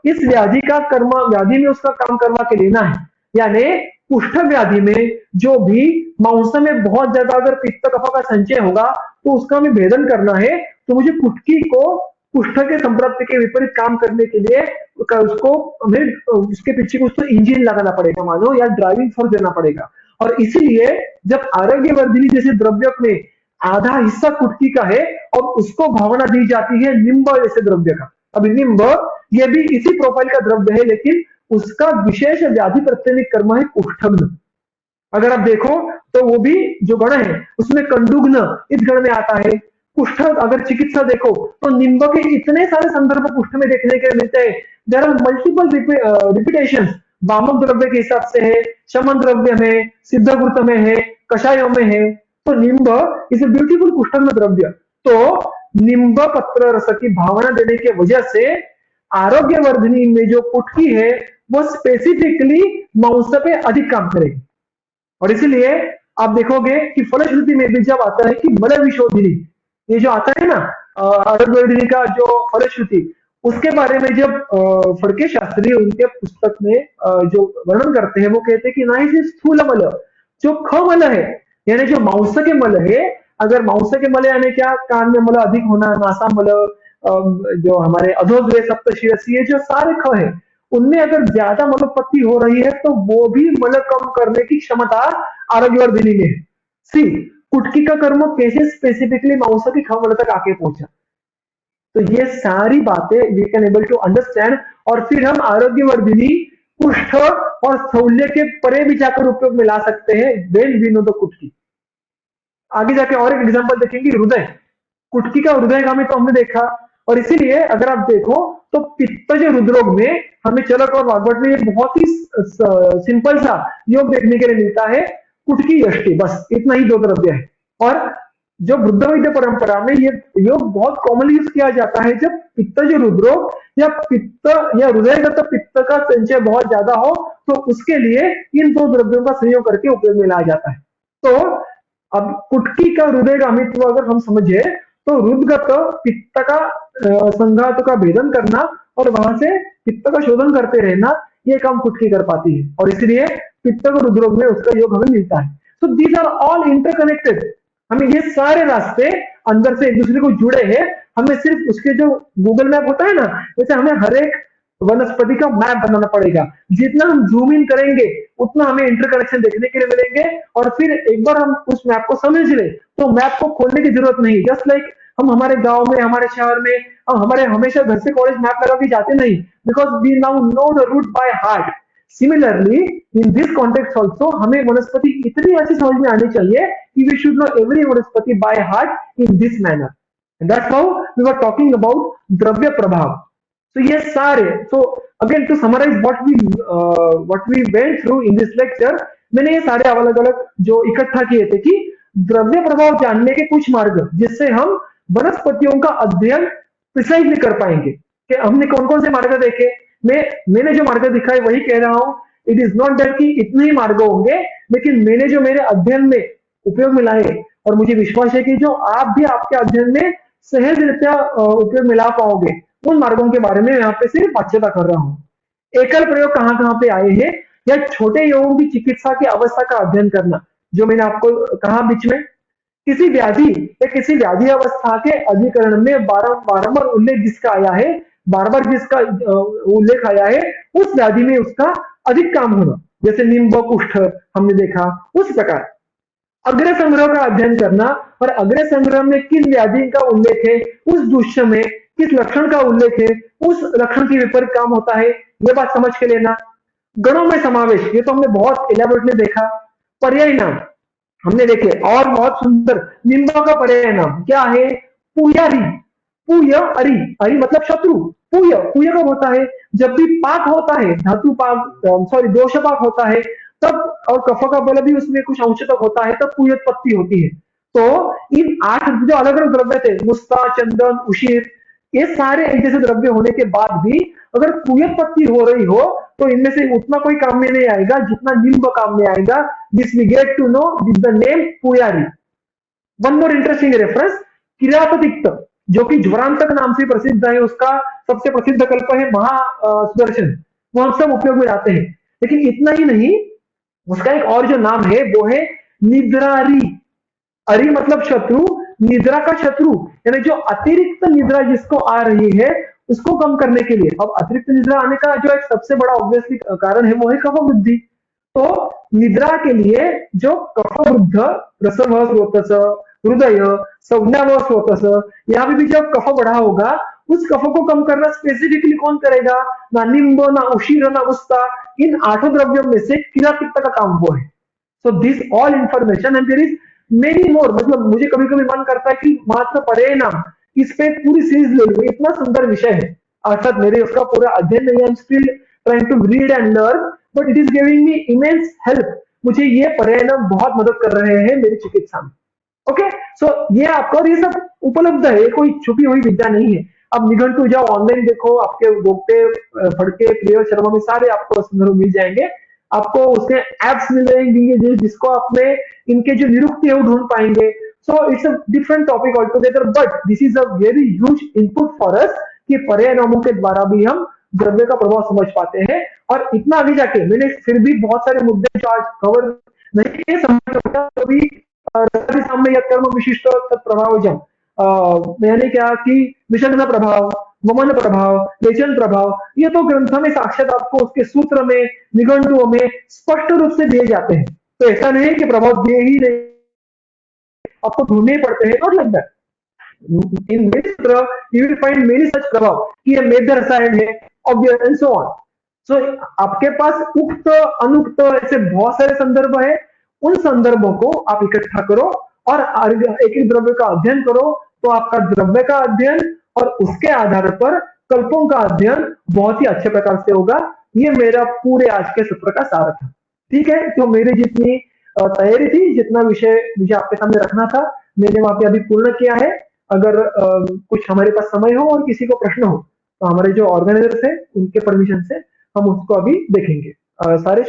इस व्याधि का कर्म, व्याधि में उसका काम करवा के लेना है, यानी कुष्ठ व्याधि में जो भी मांस में बहुत ज्यादा अगर पित्त कफ का संचय होगा तो उसका हमें भेदन करना है। तो मुझे कुटकी को कुष्ठ के संप्राप्ति के विपरीत काम करने के लिए उसको हमें उसके पीछे कुछ तो इंजन लगाना पड़ेगा मानो, या ड्राइविंग फोर्स देना पड़ेगा। और इसीलिए जब आरोग्यवर्धिनी जैसे द्रव्य में आधा हिस्सा कुटकी का है और उसको भावना दी जाती है निम्ब जैसे द्रव्य का। अभी निम्ब ये भी इसी प्रोफाइल का द्रव्य है, लेकिन उसका विशेष व्याधि प्रत्यनिक कर्म है कुष्ठग्न। अगर आप देखो तो वो भी जो गण है उसमें कंडुग्न इस गण में आता है। कुष्ठ अगर चिकित्सा देखो तो निम्ब के इतने सारे संदर्भ कुष्ठ में देखने के मिलते हैं। देयर आर मल्टीपल रिपीटेशन, वामक द्रव्य के हिसाब से है, शमन द्रव्य में, सिद्धगुरुत में है, कषायों में है। तो निम्ब इज ए ब्यूटीफुल कुष्ठग्न द्रव्य। तो निम्ब पत्र रस की भावना देने की वजह से आरोग्यवर्धिनी में जो कुटकी है वो स्पेसिफिकली मांस पे अधिक काम करेगी। और इसीलिए आप देखोगे कि फलश्रुति में भी जब आता है कि मल विशोधिनी, ये जो आता है ना आरोग्यवर्धिनी का जो फलश्रुति, उसके बारे में जब फड़के शास्त्री उनके पुस्तक में जो वर्णन करते हैं वो कहते हैं कि ना ही स्थूल मल, जो खमल है यानी जो मांस के मल है, अगर मांस के मल यानी क्या, कान में मल अधिक होना, नासा मल, जो हमारे अधोद्वय सप्तशिरसी, ये जो सारे ख है उनमें अगर ज्यादा मलोत्पत्ति हो रही है तो वो भी मल कम करने की क्षमता आरोग्यवर्धिनी में है। सी कुटकी का कर्म कैसे स्पेसिफिकली मांस की खमल तक आके पहुंचा। तो ये सारी बातें we can able to understand, और फिर हम आरोग्यवर्धिनी कुष्ठ और स्थौल्य के परे भी जाकर उपयोग में ला सकते हैं व्हेन वी नो द कुटकी। आगे जाके और एक एग्जांपल देखेंगे, हृदय। कुटकी का हृदयगामी तो हमने देखा, और इसीलिए अगर आप देखो तो पित्तज हृदरोग में हमें चरक और वाग्भट में ये बहुत ही सिंपल सा योग देखने के लिए मिलता है, कुटकी यष्टि, बस इतना ही दो द्रव्य है। और जो वृद्ध वैद्य परंपरा में ये योग बहुत कॉमनली यूज किया जाता है जब पित्तज हृदरोग या पित्त या हृदयगत पित्त का संचय बहुत ज्यादा हो, तो उसके लिए इन दो द्रव्यों का संयोग करके उपयोग में लाया जाता है। तो अब कुटकी का हृदयगामित्व अगर हम समझे तो हृदगत पित्त का संघात का भेदन करना और वहां से पित्त का शोधन करते रहना, ये काम कुटकी कर पाती है और इसलिए पित्त को हृदरोग में उसका योग हमें मिलता है। So these are all interconnected. हमें ये सारे रास्ते अंदर से एक दूसरे को जुड़े हैं। हमें सिर्फ उसके जो गूगल मैप होता है ना, वैसे हमें हर एक वनस्पति का मैप बनाना पड़ेगा। जितना हम जूम इन करेंगे उतना हमें इंटरकनेक्शन देखने के लिए मिलेंगे और फिर एक बार हम उस मैप को समझ ले तो मैप को खोलने की जरूरत नहीं। जस्ट लाइक हम हमारे गांव में, हमारे शहर में, हम हमारे हमेशा घर से कॉलेज मैप लगा के जाते नहीं, because we now know the root by heart. Similarly in this context also हमें वनस्पति इतनी अच्छी समझ में आनी चाहिए कि we should know every vanaspati by heart in this manner. And that's how we were talking about द्रव्य प्रभाव। So ये सारे, so again to summarize what we went through in this lecture, मैंने ये सारे अलग अलग जो इकट्ठा किए थे कि द्रव्य प्रभाव जानने के कुछ मार्ग जिससे हम वनस्पतियों का अध्ययन प्रिसाइजली कर पाएंगे। कि हमने कौन कौन से मार्ग देखे, मैंने जो मार्ग दिखाए वही कह रहा हूं। इट इज नॉट दैट कि इतने ही मार्ग होंगे, लेकिन मैंने जो मेरे अध्ययन में उपयोग में लाए और मुझे विश्वास है कि जो आप भी आपके अध्ययन में सहज रीत्या उपयोग में ला पाओगे, उन मार्गों के बारे में यहाँ पे सिर्फ बाध्यता कर रहा हूँ। एकल प्रयोग कहाँ कहाँ पे आए हैं, या छोटे यौन की चिकित्सा की अवस्था का अध्ययन करना, जो मैंने आपको कहा बीच में, किसी व्याधि या किसी व्याधि अवस्था के अधिकरण में बारंबार उल्लेख जिसका आया है, बार बार जिसका उल्लेख आया है, उस व्याधि में उसका अधिक काम होना, जैसे निम्ब कुष्ठ हमने देखा, उस प्रकार अग्र संग्रह का अध्ययन करना और अग्र संग्रह में किन व्याधि का उल्लेख है, उस दुष्य में किस लक्षण का उल्लेख है, उस लक्षण के विपरीत काम होता है, ये बात समझ के लेना। गणों में समावेश, ये तो हमने बहुत एलाबोरेटली देखा। पर्याय नाम हमने देखे और बहुत सुंदर। निम्ब का पर्याय नाम क्या है, पुयारी, पुय अरि, अरि मतलब शत्रु। पुय, पुय कब होता है, जब भी पाक होता है, धातु पाक, सॉरी दोष पाक होता है तब, और कफ का बल भी उसमें कुछ अंश तक होता है, तब पुयोत्पत्ति होती है। तो इन 8 जो अलग अलग द्रव्य थे, मुस्ता, चंदन, उशीर, ये सारे एक जैसे द्रव्य होने के बाद भी अगर पुयोत्पत्ति हो रही हो तो इनमें से उतना कोई काम में नहीं आएगा जितना निम्ब काम में आएगा। This we get to know with the name puyari. One more interesting reference, किराततिक्त जो कि ज्वरांतक नाम से प्रसिद्ध है, उसका सबसे प्रसिद्ध कल्प है महा सुदर्शन, वो हम सब उपयोग में लाते हैं। लेकिन इतना ही नहीं, उसका एक और जो नाम है वो है निद्रारी। अरि मतलब शत्रु, निद्रा का शत्रु, यानी जो अतिरिक्त निद्रा जिसको आ रही है उसको कम करने के लिए। अब अतिरिक्त निद्रा आने का जो एक सबसे बड़ा ऑब्वियसली कारण है वो है कफ वृद्धि। तो निद्रा के लिए जो कफ वृद्ध रसव स्रोतस, हृदय, संज्ञाव स्रोतस, यहाँ पे भी जब कफ बढ़ा होगा उस कफ को कम करना स्पेसिफिकली कौन करेगा, ना निम्ब, ना उशीर, ना उस्ता, इन 8 द्रव्यों में से किरातिक्त का काम वो है। So this all information and there is many more. मतलब मुझे कभी कभी मन करता है कि मात्र पर्याय नाम इस पे पूरी सीरीज ले लूं, इतना सुंदर विषय है। अर्थात मेरे उसका पूरा अध्ययन नहीं, I am still trying to read and learn, but it is giving me immense help. मुझे ये पर्याय नाम बहुत मदद कर रहे हैं मेरी चिकित्सा में। ओके, सो ये आपको, और ये सब उपलब्ध है, कोई छुपी हुई विद्या नहीं है। अब निघंटू जाओ, ऑनलाइन देखो, आपके गोगटे, फड़के, प्रिय शर्मा में सारे आपको संदर्भ मिल जाएंगे। आपको उसके एप्स मिल जाएंगे जिसको आप में इनके जो निरुक्ति है वो ढूंढ पाएंगे। So it's a different topic all together, but this is a very huge input for us कि पर्याय नामों के द्वारा भी हम द्रव्य का प्रभाव समझ पाते हैं। और इतना आगे जाके मैंने फिर भी बहुत सारे मुद्दे जो आज कवर नहीं समझ पाया, तो भी सामने कर्म विशिष्ट प्रभावजम, मैंने क्या कि विषण प्रभाव, वमन प्रभाव, लेचन प्रभाव, ये तो ग्रंथ में साक्षात आपको उसके सूत्र में, निघंटुओं में स्पष्ट रूप से दिए जाते हैं। तो ऐसा नहीं है कि प्रभाव दिए ही नहीं, आपको ढूंढने पड़ते हैं। Not like that. In many sutra you will find many such prabhava कि ये मेध रसायन है, obvious and so on. So आपके पास उक्त अनुक्त ऐसे बहुत सारे संदर्भ है, उन संदर्भों को आप इकट्ठा करो और एक एक द्रव्य का अध्ययन करो, तो आपका द्रव्य का अध्ययन और उसके आधार पर कल्पों का अध्ययन बहुत ही अच्छे प्रकार से होगा। ये मेरा पूरे आज के सत्र का सार था। ठीक है, तो मेरी जितनी तैयारी थी, जितना विषय मुझे आपके सामने रखना था, मैंने वहां पे अभी पूर्ण किया है। अगर कुछ हमारे पास समय हो और किसी को प्रश्न हो तो हमारे जो ऑर्गेनाइजर्स है उनके परमिशन से हम उसको अभी देखेंगे। सारे